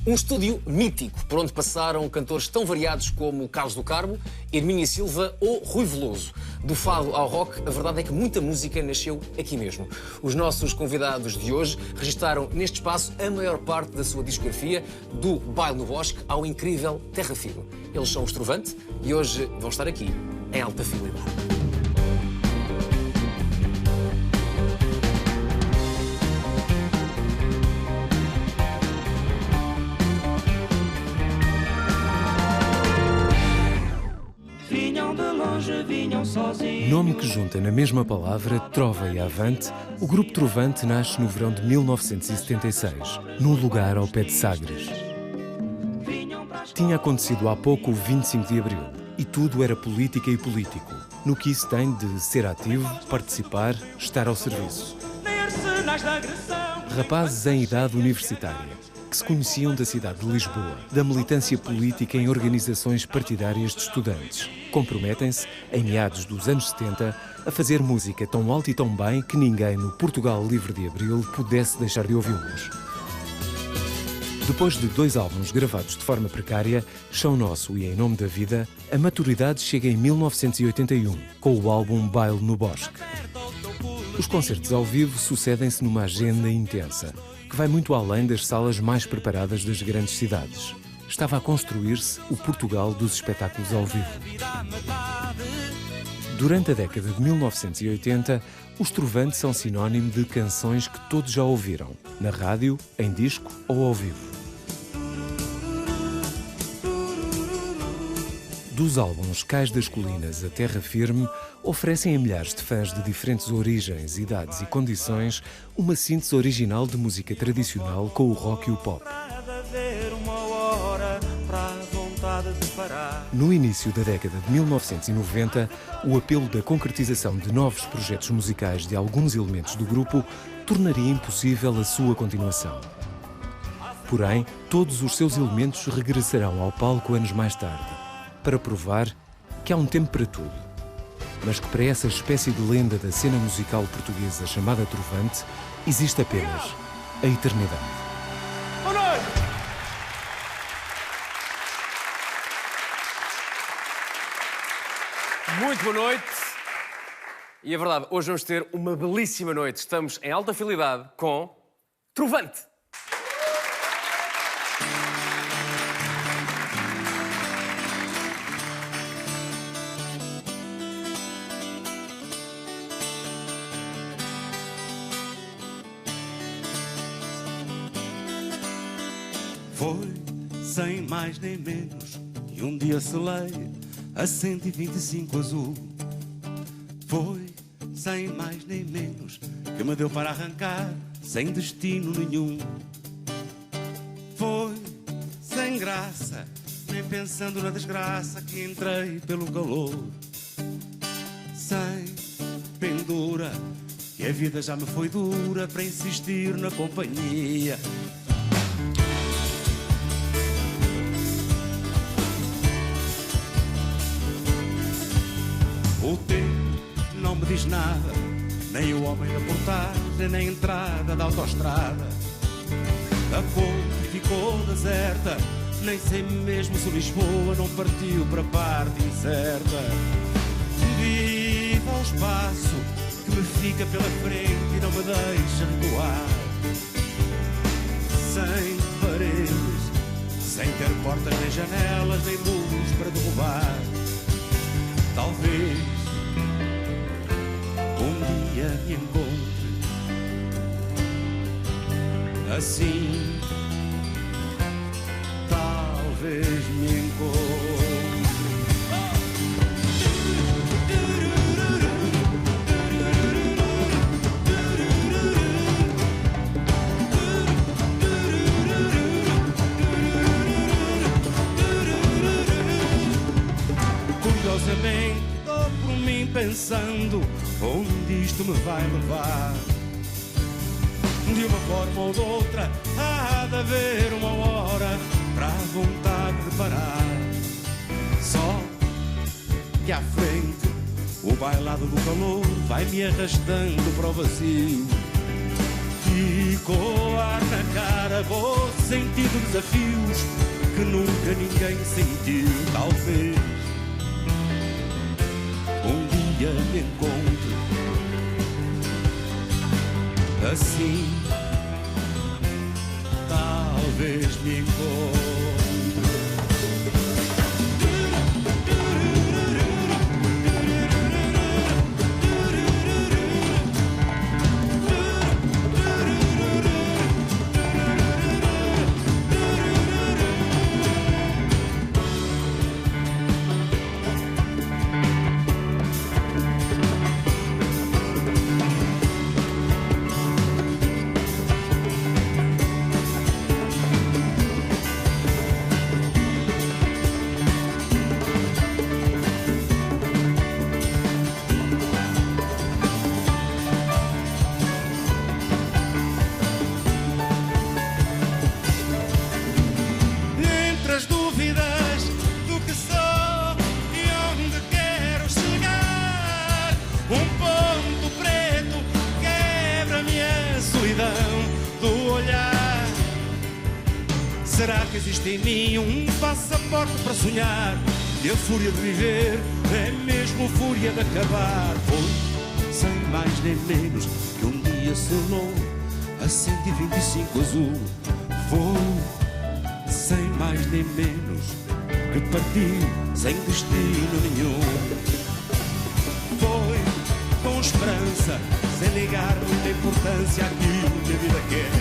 Um estúdio mítico, por onde passaram cantores tão variados como Carlos do Carmo, Hermínia Silva ou Rui Veloso. Do fado ao rock, a verdade é que muita música nasceu aqui mesmo. Os nossos convidados de hoje registaram neste espaço a maior parte da sua discografia, do Baile no Bosque ao incrível Terra Firme. Eles são os Trovante e hoje vão estar aqui, em alta fidelidade. Nome que junta na mesma palavra trova e avante, o grupo Trovante nasce no verão de 1976, num lugar ao pé de Sagres. Tinha acontecido há pouco o 25 de Abril e tudo era política e político, no que isso tem de ser ativo, participar, estar ao serviço. Rapazes em idade universitária, que se conheciam da cidade de Lisboa, da militância política em organizações partidárias de estudantes, comprometem-se, em meados dos anos 70, a fazer música tão alto e tão bem que ninguém no Portugal livre de Abril pudesse deixar de ouvi-los. Depois de 2 álbuns gravados de forma precária, Chão Nosso e Em Nome da Vida, a maturidade chega em 1981, com o álbum Baile no Bosque. Os concertos ao vivo sucedem-se numa agenda intensa, que vai muito além das salas mais preparadas das grandes cidades. Estava a construir-se o Portugal dos espetáculos ao vivo. Durante a década de 1980, os Trovantes são sinónimo de canções que todos já ouviram, na rádio, em disco ou ao vivo. Dos álbuns Cais das Colinas a Terra Firme, oferecem a milhares de fãs de diferentes origens, idades e condições uma síntese original de música tradicional com o rock e o pop. No início da década de 1990, o apelo da concretização de novos projetos musicais de alguns elementos do grupo tornaria impossível a sua continuação. Porém, todos os seus elementos regressarão ao palco anos mais tarde, para provar que há um tempo para tudo, mas que para essa espécie de lenda da cena musical portuguesa chamada Trovante, existe apenas a eternidade. Boa noite! Muito boa noite. E é verdade, hoje vamos ter uma belíssima noite. Estamos em alta fidelidade com Trovante. Foi sem mais nem menos que um dia selei a 125 azul. Foi sem mais nem menos que me deu para arrancar sem destino nenhum. Foi sem graça, nem pensando na desgraça que entrei pelo calor. Sem pendura, que a vida já me foi dura para insistir na companhia. O tempo não me diz nada, nem o homem da portagem, nem a entrada da autoestrada. A ponte ficou deserta, nem sei mesmo se Lisboa não partiu para a parte incerta. Viva o espaço que me fica pela frente e não me deixa recuar. Sem paredes, sem ter portas nem janelas, nem luz para derrubar. Talvez um dia me encontre assim. Talvez me encontre. Curiosamente, estou por mim pensando onde isto me vai levar. De uma forma ou de outra, há de haver uma hora para a vontade de parar. Só que à frente, o bailado do calor vai me arrastando para o vazio. com o ar na cara, vou sentindo desafios que nunca ninguém sentiu. Talvez um dia me encontre assim, talvez me encontre. Será que existe em mim um passaporte para sonhar? E a fúria de viver é mesmo fúria de acabar. Foi, sem mais nem menos, que um dia selou a 125 azul. Foi, sem mais nem menos, que parti sem destino nenhum. Foi, com esperança, sem ligar muita importância àquilo que a vida quer.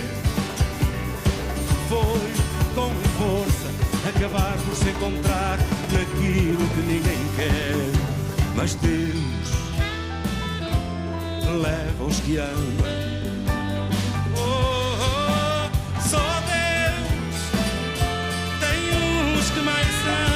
Foi, com força, acabar por se encontrar naquilo que ninguém quer. Mas Deus leva os que ama. Oh, oh, só Deus tem os que mais ama.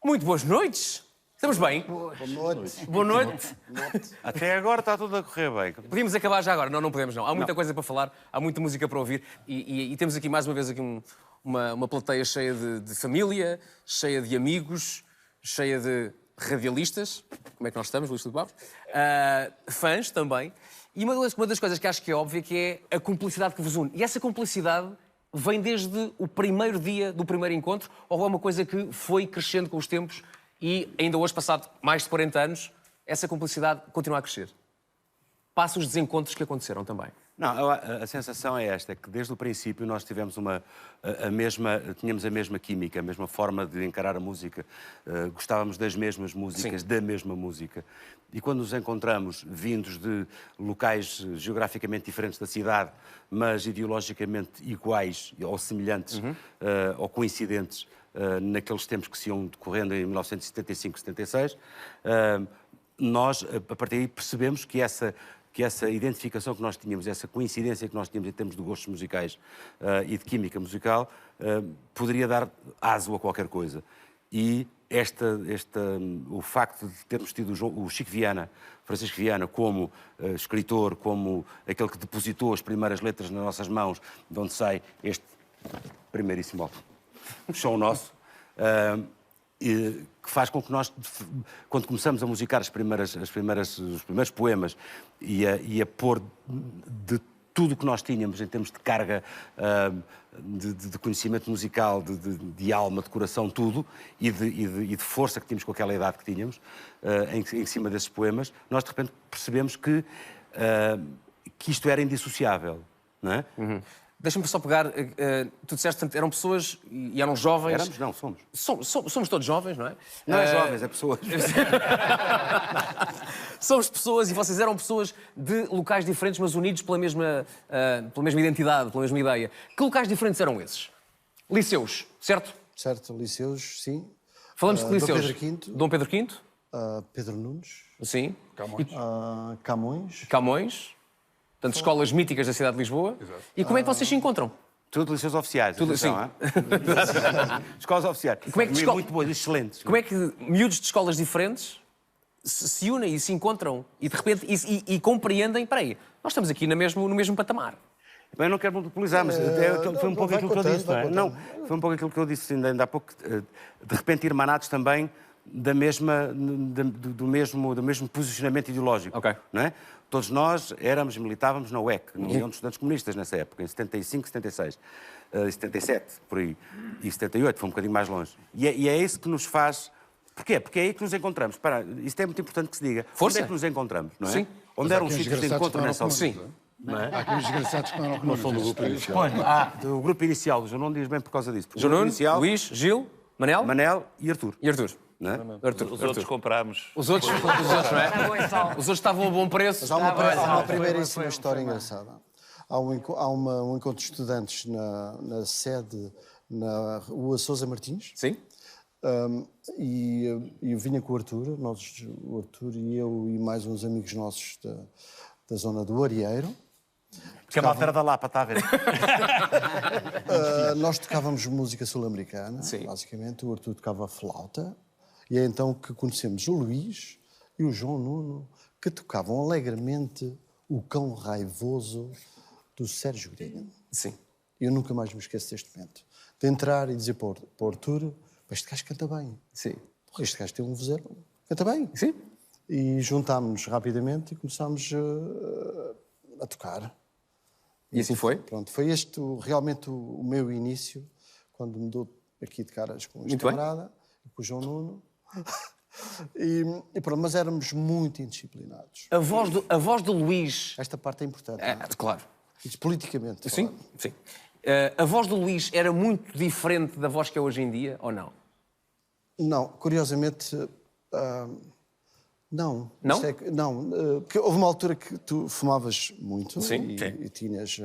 Muito boas noites. Estamos bem? Boa noite. Boa noite. Até agora está tudo a correr bem. Podíamos acabar já agora? Não, não podemos não. Há muita coisa para falar, há muita música para ouvir e temos aqui mais uma vez aqui uma plateia cheia de família, cheia de amigos, cheia de radialistas. Como é que nós estamos, Luís Filipe Alves? Fãs também. E uma das coisas que acho que é óbvia que é a cumplicidade que vos une. E essa cumplicidade vem desde o primeiro dia do primeiro encontro ou é uma coisa que foi crescendo com os tempos e ainda hoje, passado mais de 40 anos, essa cumplicidade continua a crescer? Passa os desencontros que aconteceram também. Não, a sensação é esta, que desde o princípio nós tivemos tínhamos a mesma química, a mesma forma de encarar a música, gostávamos das mesmas músicas, Sim. da mesma música. E quando nos encontramos vindos de locais geograficamente diferentes da cidade, mas ideologicamente iguais ou semelhantes ou coincidentes naqueles tempos que se iam decorrendo em 1975, 76, nós, a partir daí, percebemos que essa identificação que nós tínhamos, essa coincidência que nós tínhamos em termos de gostos musicais e de química musical, poderia dar aso a qualquer coisa. E o facto de termos tido o Chico Viana, Francisco Viana, como escritor, como aquele que depositou as primeiras letras nas nossas mãos, de onde sai este primeiríssimo álbum, Chão Nosso, que faz com que nós, quando começamos a musicar os primeiros poemas e a pôr de tudo o que nós tínhamos em termos de carga, de conhecimento musical, de alma, de coração, tudo, e de força que tínhamos com aquela idade que tínhamos, em cima desses poemas, nós de repente percebemos que isto era indissociável, não é? Uhum. Deixa-me só pegar, tu disseste, portanto, eram pessoas e eram jovens... Éramos? Não, somos. Somos todos jovens, não é? Não é jovens, é pessoas. Somos pessoas e vocês eram pessoas de locais diferentes, mas unidos pela mesma identidade, pela mesma ideia. Que locais diferentes eram esses? Liceus, certo? Certo, liceus, sim. Falamos de liceus. Dom Pedro V. Dom Pedro V. Pedro Nunes. Sim. Camões. Camões. Portanto, escolas míticas da cidade de Lisboa. Exato. E como é que vocês se encontram? Tudo liceus oficiais. Tudo assim. Escolas oficiais. Como é que muito boas, excelentes. Como é que miúdos de escolas diferentes se unem e se encontram e de repente e compreendem, espera aí, nós estamos aqui no mesmo patamar. Bem, não quero monopolizar, mas foi um pouco aquilo que eu disse. Não, foi um pouco aquilo que eu disse ainda há pouco. De repente, irmanados também do mesmo posicionamento ideológico. Okay. Não é? Todos nós militávamos na UEC, na União dos Estudantes Comunistas, nessa época, em 75, 76, 77, por aí, e 78, foi um bocadinho mais longe. E é isso que nos faz... Porquê? Porque é aí que nos encontramos. Isto é muito importante que se diga. Força. Onde é que nos encontramos, não é? Sim. Onde eram os sítios de encontro nessa altura? Sim. Há aqui uns desgraçados que não são do grupo inicial. O grupo inicial, o João não diz bem por causa disso. João Nuno, Luís, Gil, Manel e Artur. E Artur. Não é? Os outros comprámos. Os outros, não é? Os outros estavam a bom preço. Mas há uma primeiríssima história engraçada. Há um encontro de estudantes na sede, na Rua Sousa Martins. Sim. E eu vinha com o Artur, o Artur e eu e mais uns amigos nossos da zona do Arieiro. Porque a malta era da Lapa, está a ver? Nós tocávamos música sul-americana, basicamente. O Artur tocava flauta. E é então que conhecemos o Luís e o João Nuno, que tocavam alegremente o Cão Raivoso do Sérgio Grega. Sim. Eu nunca mais me esqueço deste momento. De entrar e dizer para o Artur, este gajo canta bem. Sim. Este gajo tem um vozeiro, canta bem. Sim. E juntámos-nos rapidamente e começámos a tocar. E assim foi? Pronto, foi este realmente o meu início, quando me dou aqui de caras com este camarada e com o João Nuno. E pronto, mas éramos muito indisciplinados. A voz do Luís... Esta parte é importante. Claro. Isso politicamente. Sim, sim. A voz do Luís era muito diferente da voz que é hoje em dia, ou não? Não, curiosamente... Não. Não? Porque houve uma altura que tu fumavas muito. Sim. E tinhas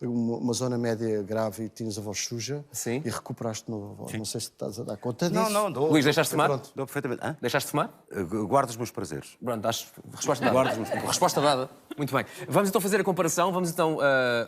uma zona média grave e tinhas a voz suja. Sim. E recuperaste de novo a voz. Não sei se estás a dar conta disso. Não, dou. Luís, deixaste de fumar? Pronto, dou perfeitamente. Hã? Deixaste de fumar? Guardo os meus prazeres. Pronto, resposta dada. Resposta dada. Muito bem. Vamos então fazer a comparação, vamos então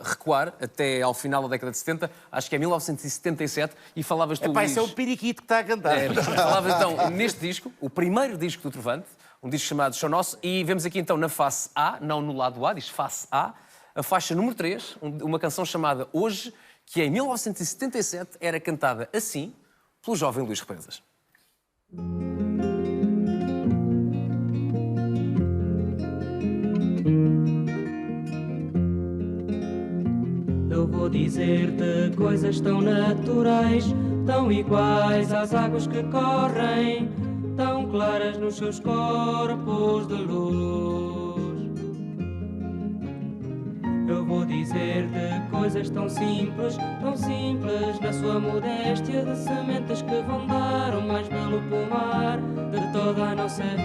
recuar até ao final da década de 70, acho que é 1977, e falavas tu, Luís... Isso é o periquito que está a cantar. Falavas então neste disco, o primeiro disco do Trovante, um disco chamado Show Nosso, e vemos aqui então na face A, não no lado A, diz face A, a faixa número 3, uma canção chamada Hoje, que em 1977 era cantada assim pelo jovem Luís Represas. Eu vou dizer-te coisas tão naturais, tão iguais às águas que correm, tão claras nos seus corpos de luz. Eu vou dizer-te coisas tão simples na sua modéstia, de sementes que vão dar o mais belo pomar de toda a nossa vida.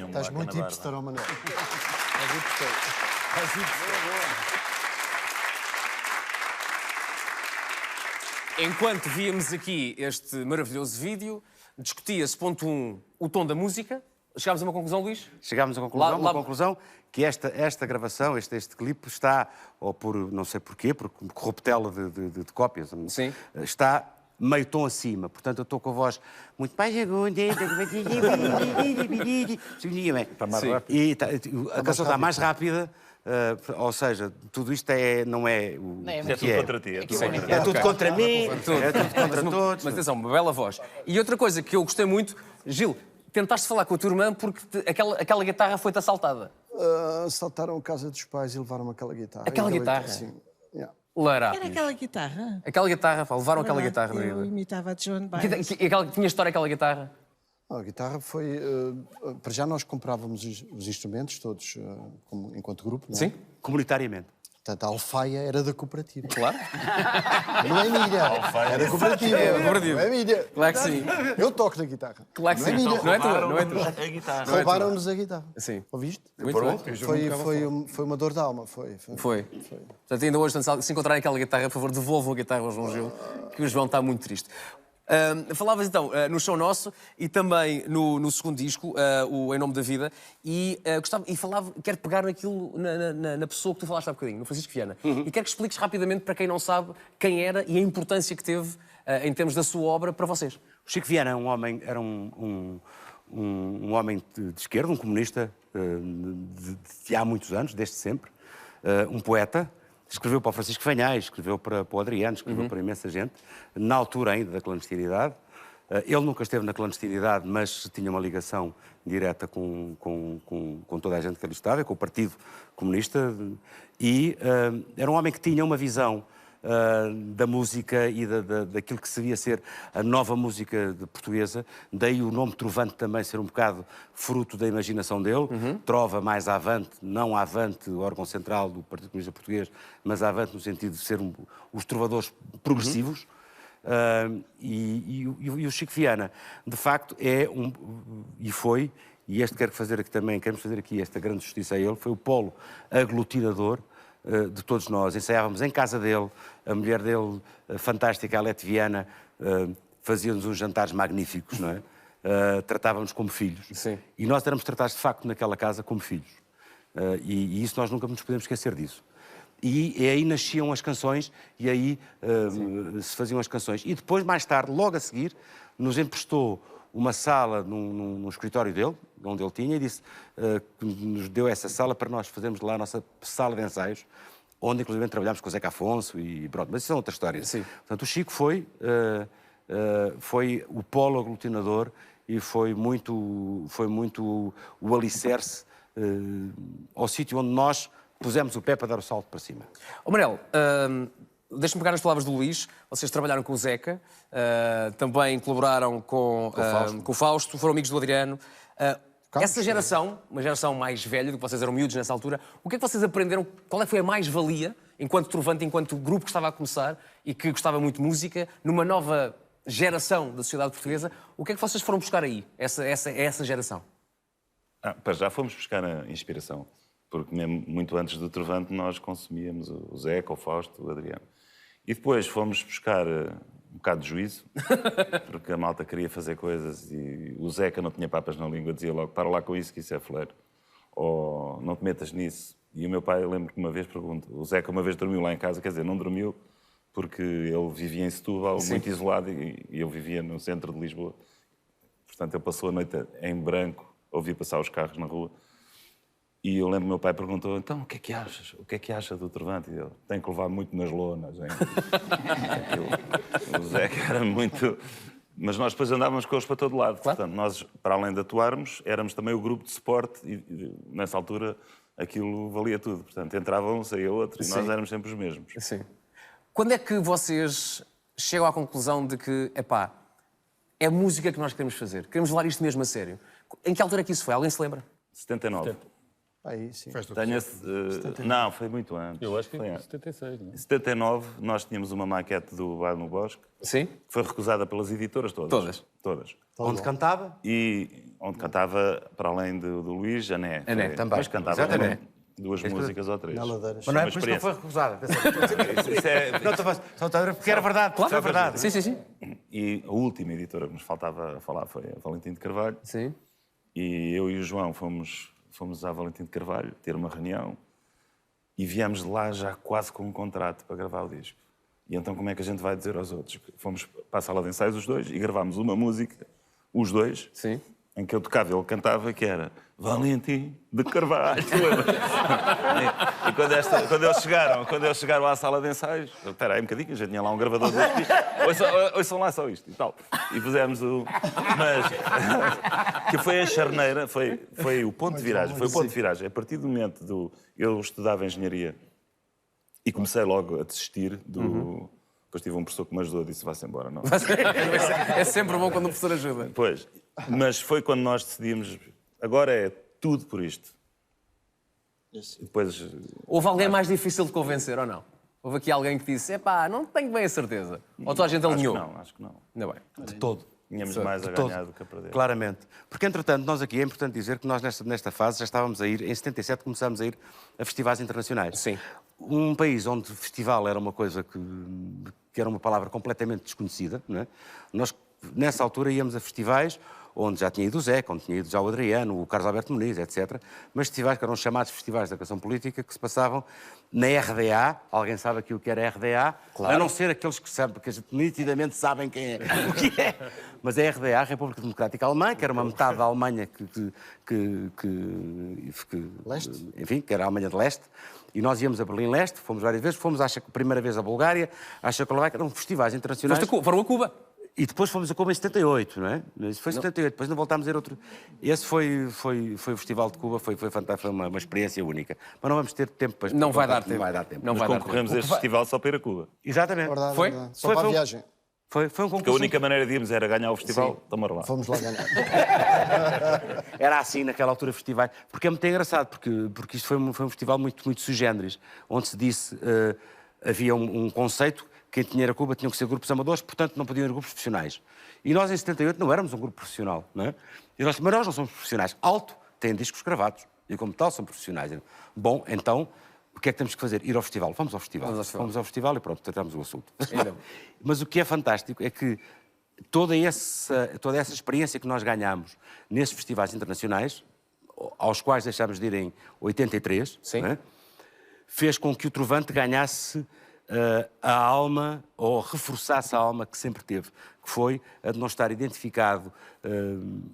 Estás muito hipster, ó Manuel. Estás hipster. Enquanto víamos aqui este maravilhoso vídeo, discutia-se, ponto 1, o tom da música, chegámos a uma conclusão, Luís? Chegámos a uma conclusão que esta gravação, este clipe está, ou por não sei porquê, por corruptela de cópias, Sim. está meio tom acima. Portanto, eu estou com a voz muito mais aguda. E a canção está mais rápida. Ou seja, tudo isto não é o tudo contra ti. É tudo contra mim, é tudo contra todos. Mas atenção, uma bela voz. E outra coisa que eu gostei muito, Gil, tentaste falar com a tua irmã porque aquela guitarra foi-te assaltada. Assaltaram a casa dos pais e levaram aquela guitarra. Aquela guitarra? Sim. Yeah. Larápis. Era aquela guitarra? Aquela guitarra, pá, levaram aquela guitarra. Eu imitava a Joan Baez. Tinha história aquela guitarra? A guitarra foi... para já nós comprávamos os instrumentos todos enquanto grupo, não é? Sim. Comunitariamente. Portanto, a alfaia era da cooperativa. Claro. Não é minha. É da cooperativa. Não é minha. Claro que sim. Eu toco na guitarra. Claro que sim. Não é minha. Não é tua, não é tua. A guitarra. Roubaram-nos a guitarra. Sim. Ouviste? Muito bem. Foi uma dor de alma. Foi. Portanto, ainda hoje, se encontrarem aquela guitarra, por favor, devolvam a guitarra ao João Gil, que o João está muito triste. Falavas então no Show Nosso e também no segundo disco, o Em Nome da Vida, e quero pegar naquilo, na pessoa que tu falaste há bocadinho, no Francisco Viana, e quero que expliques rapidamente para quem não sabe quem era e a importância que teve em termos da sua obra para vocês. O Chico Viana era um homem de esquerda, um comunista de há muitos anos, desde sempre, um poeta. Escreveu para o Francisco Fanhais, escreveu para o Adriano, escreveu para imensa gente, na altura ainda da clandestinidade. Ele nunca esteve na clandestinidade, mas tinha uma ligação direta com toda a gente que ali estava, com o Partido Comunista, e era um homem que tinha uma visão da música e daquilo que seria ser a nova música portuguesa, daí o nome Trovante também ser um bocado fruto da imaginação dele, Trova mais avante, não avante o órgão central do Partido Comunista Português, mas avante no sentido de ser os trovadores progressivos. E o Chico Viana, de facto, queremos fazer aqui esta grande justiça a ele, foi o polo aglutinador de todos nós. Ensaiávamos em casa dele, a mulher dele, fantástica, a Alete Viana, fazia-nos uns jantares magníficos, não é? Tratávamos como filhos. Sim. E nós éramos tratados, de facto, naquela casa como filhos. E isso nós nunca nos podemos esquecer disso. E aí nasciam as canções, e aí se faziam as canções. E depois, mais tarde, logo a seguir, nos emprestou uma sala num escritório dele, onde ele tinha, e disse que nos deu essa sala para nós fazermos lá a nossa sala de ensaios, onde inclusive trabalhámos com o Zeca Afonso e pronto, mas isso é outra história. Sim. Portanto, o Chico foi o polo aglutinador e foi muito o alicerce ao sítio onde nós pusemos o pé para dar o salto para cima. Manel, deixa-me pegar as palavras do Luís. Vocês trabalharam com o Zeca, também colaboraram com o Fausto, foram amigos do Adriano. Essa geração, uma geração mais velha do que vocês eram miúdos nessa altura, o que é que vocês aprenderam? Qual é que foi a mais-valia, enquanto Trovante, enquanto grupo que estava a começar e que gostava muito de música, numa nova geração da sociedade portuguesa? O que é que vocês foram buscar aí, essa geração? Para já fomos buscar a inspiração, porque mesmo muito antes do Trovante nós consumíamos o Zeca, o Fausto, o Adriano. E depois fomos buscar um bocado de juízo, porque a malta queria fazer coisas e o Zeca não tinha papas na língua, dizia logo, para lá com isso que isso é fleiro, ou não te metas nisso. E o meu pai, eu lembro que uma vez pergunto, o Zeca uma vez dormiu lá em casa, quer dizer, não dormiu, porque ele vivia em Setúbal, muito isolado, e eu vivia no centro de Lisboa. Portanto, ele passou a noite em branco, ouvia passar os carros na rua. E eu lembro que o meu pai perguntou, então, o que é que achas? O que é que acha do Trovante? E ele, tem que levar muito nas lonas, hein? O Zeca era muito... Mas nós depois andávamos com eles para todo lado. Claro. Portanto, nós, para além de atuarmos, éramos também o grupo de suporte e nessa altura, aquilo valia tudo. Portanto, entrava um, saía outro e nós éramos sempre os mesmos. Sim. Quando é que vocês chegam à conclusão de que, é música que nós queremos fazer? Queremos levar isto mesmo a sério? Em que altura é que isso foi? Alguém se lembra? 79. Aí, sim. Não, foi muito antes. Eu acho que foi em 76, não é? Em 79, nós tínhamos uma maquete do Baile no Bosque. Sim. Que foi recusada pelas editoras todas. Todas. Onde cantava? E onde cantava, para além do Luís, Ané. Ané, também. Mas cantava Exatamente. Duas músicas ou três. Naladeiras. Mas não é por isso que não foi recusada. Porque era verdade. Claro, é verdade. Sim. E a última editora que nos faltava a falar foi a Valentim de Carvalho. Sim. E eu e o João fomos à Valentim de Carvalho ter uma reunião e viemos de lá já quase com um contrato para gravar o disco. E então como é que a gente vai dizer aos outros? Fomos para a sala de ensaios os dois e gravámos uma música, os dois, Sim. em que eu tocava e ele cantava, que era Valentim de Carvalho. E quando eles chegaram à sala de ensaios, espera aí um bocadinho, já tinha lá um gravador de discos, ouçam lá só isto e tal. E fizemos o... Mas, que foi a charneira, foi o ponto de viragem, foi o ponto de viragem. A partir do momento eu estudava engenharia e comecei logo a desistir do... Depois tive um professor que me ajudou e disse, vá-se embora, não. É sempre bom quando o professor ajuda. Pois, mas foi quando nós decidimos, agora é tudo por isto. Depois... Houve alguém mais difícil de convencer ou não? Houve aqui alguém que disse, epá, não tenho bem a certeza. Ou toda a gente alinhou? Acho que não. Ainda bem. De todo. Tínhamos mais a ganhar do que a perder. Claramente. Porque, entretanto, nós aqui, é importante dizer que nós nesta fase já estávamos a ir, em 77 começámos a ir a festivais internacionais. Sim. Um país onde festival era uma coisa que era uma palavra completamente desconhecida, não é? Nós, nessa altura, íamos a festivais onde já tinha ido o Zeca, onde tinha ido já o Adriano, o Carlos Alberto Muniz, etc. Mas festivais que eram chamados festivais da canção política, que se passavam na RDA. Alguém sabe aqui o que era RDA? Claro. A não ser aqueles que sabem, que a gente nitidamente sabem quem é, o que é. Mas a RDA, a República Democrática Alemã, que era uma metade da Alemanha Leste? Enfim, que era a Alemanha de Leste. E nós íamos a Berlim-Leste, fomos várias vezes, fomos a primeira vez a Bulgária, a Checoslováquia, eram festivais internacionais. Foram a Cuba. E depois fomos a Cuba em 78, não é? Isso foi em 78, depois não voltámos a ir outro. Esse foi o Festival de Cuba, foi fantástico, foi uma experiência única. Mas não vamos ter tempo para... Não vai dar tempo. Não vai dar tempo. Não Mas vai dar concorremos tempo. a este festival só para ir a Cuba. Exatamente. Verdade, Foi? verdade. Só para a viagem. Foi um concurso. Porque a única maneira de irmos era ganhar o festival, então lá. Fomos lá ganhar. Era assim, naquela altura, festivais. Porque é muito engraçado, porque isto foi um festival muito sui generis, onde se disse, havia um conceito, quem tinha ir a Cuba tinham que ser grupos amadores, portanto não podiam ir grupos profissionais. E nós, em 78, não éramos um grupo profissional, não é? E nós, mas nós não somos profissionais. Alto, têm discos gravados, e como tal, são profissionais. Bom, então, o que é que temos que fazer? Ir ao festival. Vamos ao festival. Vamos ao festival e pronto, tratamos o assunto. Mas o que é fantástico é que toda essa experiência que nós ganhamos nesses festivais internacionais, aos quais deixámos de ir em 83, não é? Fez com que o Trovante ganhasse a alma, ou reforçasse a alma que sempre teve, que foi a de não estar identificado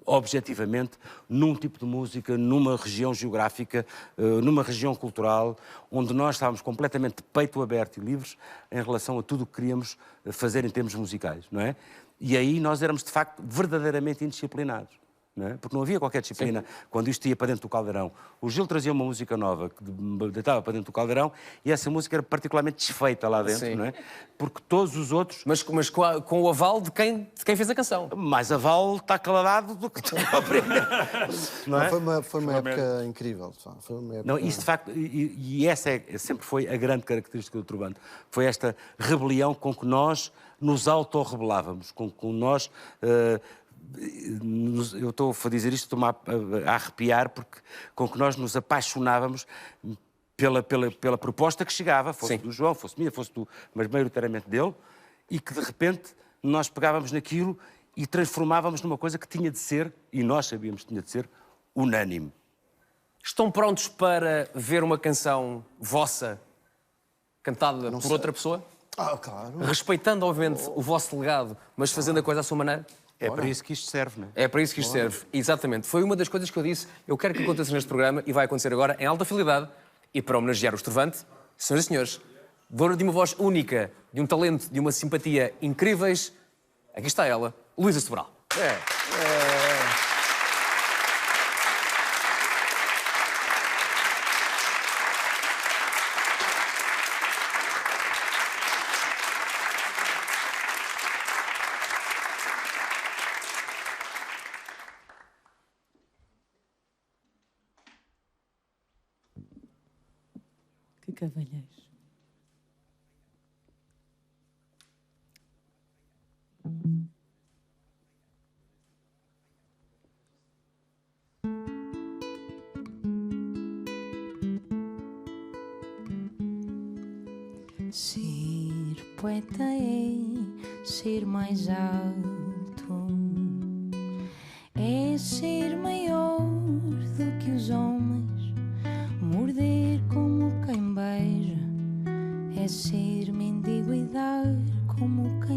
objetivamente num tipo de música, numa região geográfica, numa região cultural, onde nós estávamos completamente de peito aberto e livres em relação a tudo o que queríamos fazer em termos musicais, não é? E aí nós éramos, de facto, verdadeiramente indisciplinados. Não é? Porque não havia qualquer disciplina. Sim. Quando isto ia para dentro do caldeirão. O Gil trazia uma música nova que deitava para dentro do caldeirão e essa música era particularmente desfeita lá dentro, Sim. não é? Porque todos os outros... Mas com o aval de quem fez a canção. Mais aval está calado do que tu compreender. Não é? Foi uma época incrível. Foi uma época... Não, isso de facto, e essa sempre foi a grande característica do Trovante. Foi esta rebelião com que nós nos autorrebelávamos, com que nós... eu estou a dizer isto, estou-me a arrepiar, porque com que nós nos apaixonávamos pela proposta que chegava, fosse do João, fosse minha, fosse do, mas maioritariamente dele, e que de repente nós pegávamos naquilo e transformávamos numa coisa que tinha de ser, e nós sabíamos que tinha de ser, unânime. Estão prontos para ver uma canção vossa cantada por outra pessoa? Ah, claro. Respeitando, obviamente, o vosso legado, mas fazendo a coisa à sua maneira? É para isso que isto serve, não é? É para isso que isto serve, exatamente. Foi uma das coisas que eu disse, eu quero que aconteça neste programa, e vai acontecer agora, em alta fidelidade, e para homenagear os Trovante, senhoras e senhores, dona de uma voz única, de um talento, de uma simpatia incríveis, aqui está ela, Luísa Sobral. Que cavalheiros. Ser poeta é ser mais alto, é ser maior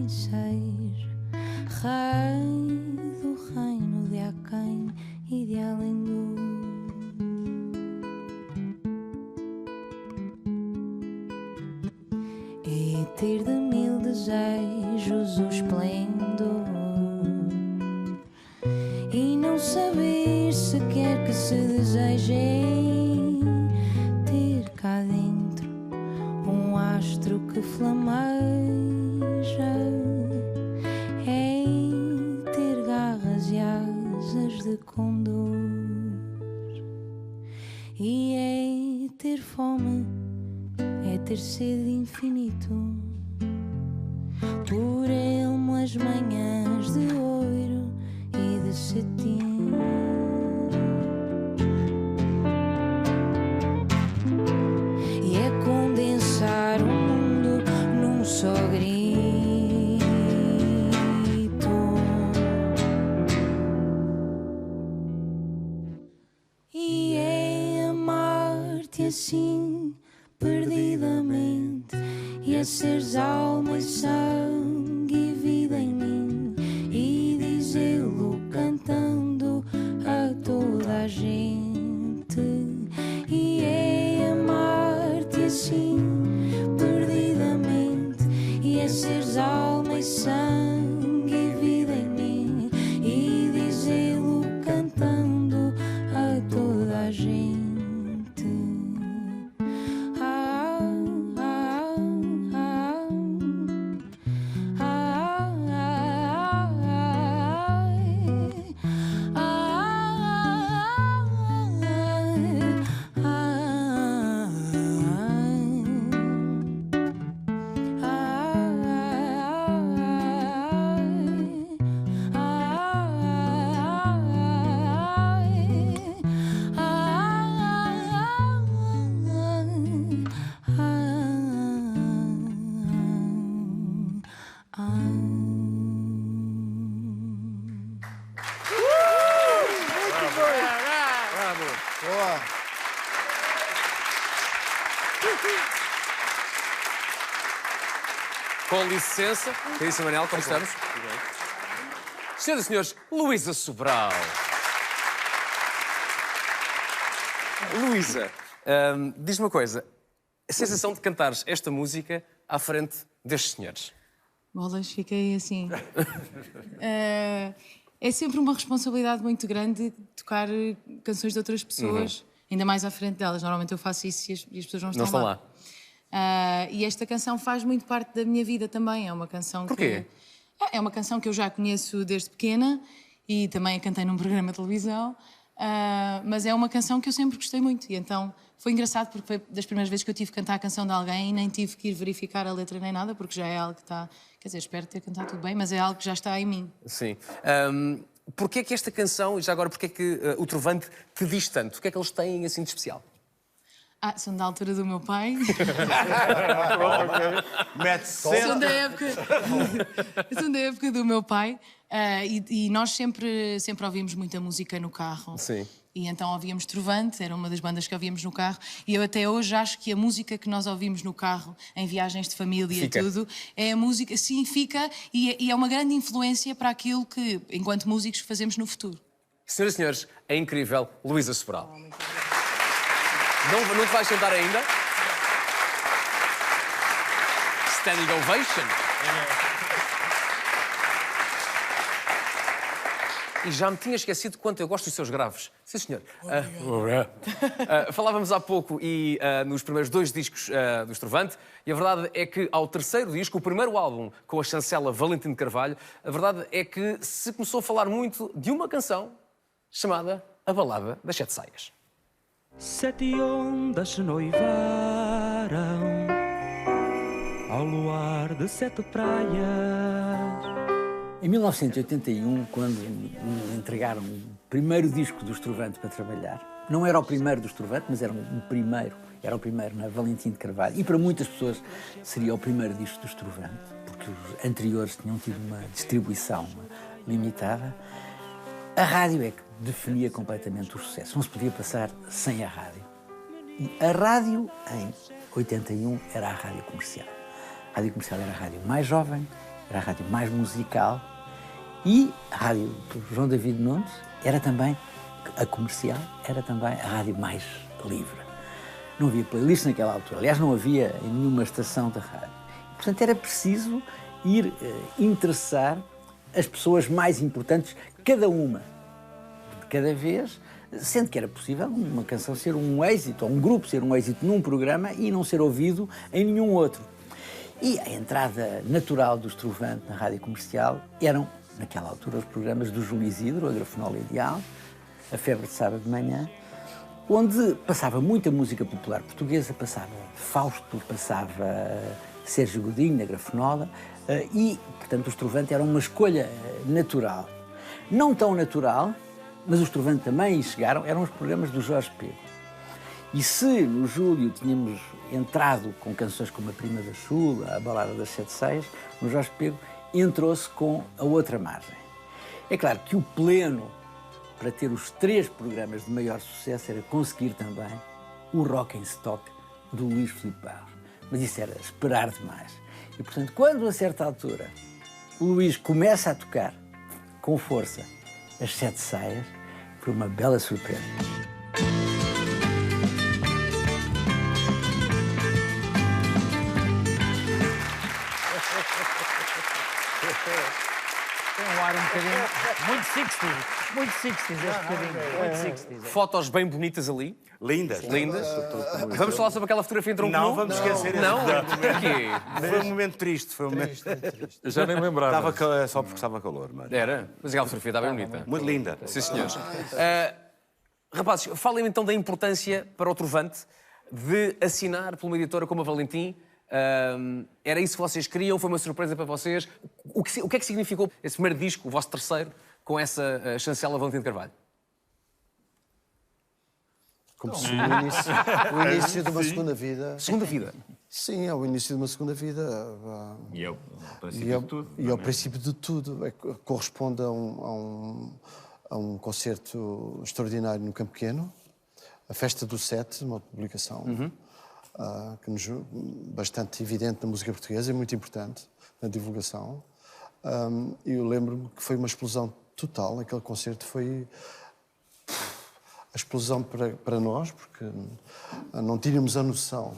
quem seja rei do reino de aquém e de além do. E ter de mil desejos o esplendor e não saber sequer que se deseja ter cá dentro um astro que flameja, é ter garras e asas de condor e é ter fome, é ter sede infinito por elmas manhãs de ouro e de cetim. E é condensar o mundo num só grito e é amar-te assim perdidamente e é seres alma e sangue e vida em mim e dizê-lo cantando a toda a gente e é amar-te assim perdidamente e é seres alma e sangue e vida em mim e dizê-lo cantando a toda a gente. Com licença, caríssimo Manel, como estamos? Senhoras e senhores, Luísa Sobral. Luísa, diz-me uma coisa. A sensação de cantares esta música à frente destes senhores? Bolas, fiquei assim. É sempre uma responsabilidade muito grande tocar canções de outras pessoas, ainda mais à frente delas. Normalmente eu faço isso e as pessoas não estão lá. E esta canção faz muito parte da minha vida também. É uma canção Porquê? É uma canção que eu já conheço desde pequena e também a cantei num programa de televisão. Mas é uma canção que eu sempre gostei muito. E então foi engraçado porque foi das primeiras vezes que eu tive que cantar a canção de alguém e nem tive que ir verificar a letra nem nada, porque já é algo que está... Quer dizer, espero ter cantado tudo bem, mas é algo que já está em mim. Sim. Porquê é que esta canção, e já agora, porquê é que o Trovante te diz tanto? O que é que eles têm assim de especial? São da altura do meu pai. São São da época do meu pai. E nós sempre ouvimos muita música no carro. Sim. E então ouvíamos Trovante, era uma das bandas que ouvíamos no carro. E eu até hoje acho que a música que nós ouvimos no carro, em viagens de família e tudo, é a música, sim, fica, e é uma grande influência para aquilo que, enquanto músicos, fazemos no futuro. Senhoras e senhores, a incrível Luísa Sobral. Não te vais sentar ainda? Standing ovation. E já me tinha esquecido quanto eu gosto dos seus graves. Sim, senhor. Falávamos há pouco e nos primeiros 2 discos do Trovante, e a verdade é que ao terceiro disco, o primeiro álbum com a chancela Valentim de Carvalho, a verdade é que se começou a falar muito de uma canção chamada A Balada das 7 Saias. 7 ondas se noivaram ao luar de 7 praias. Em 1981, quando me entregaram o primeiro disco do Trovante para trabalhar, não era o primeiro do Trovante, mas era o primeiro na Valentim de Carvalho, e para muitas pessoas seria o primeiro disco do Trovante, porque os anteriores tinham tido uma distribuição limitada. A rádio é que definia completamente o sucesso, não se podia passar sem a rádio. E a rádio, em 81, era a rádio comercial. A rádio comercial era a rádio mais jovem, era a rádio mais musical, e a rádio do João David Nunes era também, a comercial, era também a rádio mais livre. Não havia playlist naquela altura, aliás, não havia em nenhuma estação da rádio. Portanto, era preciso ir interessar as pessoas mais importantes, cada uma, de cada vez, sendo que era possível uma canção ser um êxito, ou um grupo ser um êxito num programa e não ser ouvido em nenhum outro. E a entrada natural do Estrovante na rádio comercial eram, naquela altura, os programas do Júlio Isidro, a Grafenola Ideal, a Febre de Sábado de Manhã, onde passava muita música popular portuguesa, passava Fausto, passava Sérgio Godinho, na Grafenola, e, portanto, o Estrovante era uma escolha natural. Não tão natural, mas o Estrovante também chegaram, eram os programas do Jorge Pego. E se no Júlio tínhamos entrado com canções como A Prima da Chula, A Balada das Sete Seias, no Jorge Pego entrou-se com a outra margem. É claro que o pleno para ter os 3 programas de maior sucesso era conseguir também o Rock em Stock do Luís Filipe Barros. Mas isso era esperar demais. E, portanto, quando a certa altura o Luís começa a tocar com força as Sete Saias, foi uma bela surpresa. Tem um ar um bocadinho... Muito 60s. Muito 60s este bocadinho. Muito 60s. Fotos bem bonitas ali. Lindas. Lindas. Vamos falar sobre aquela fotografia entre um Não, nu? vamos esquecer esse Não? momento. Porquê? Foi um momento triste. Foi um momento... Já nem lembrava. Só porque estava calor, mano. Era? Mas aquela fotografia está bem bonita. Muito linda. Sim, senhores. Rapazes, falem então da importância para o Trovante de assinar por uma editora como a Valentim. Era isso que vocês queriam? Foi uma surpresa para vocês? O que é que significou esse primeiro disco, o vosso terceiro, com essa chancela Valentim de Carvalho? Como se o início de uma segunda vida. Segunda vida? Sim, é o início de uma segunda vida. E é o princípio de tudo. E é o princípio de tudo. Corresponde a um concerto extraordinário no Campo Pequeno, a Festa do Sete, uma publicação que nos bastante evidente na música portuguesa e muito importante na divulgação. E eu lembro-me que foi uma explosão total. Aquele concerto foi a explosão para nós, porque não tínhamos a noção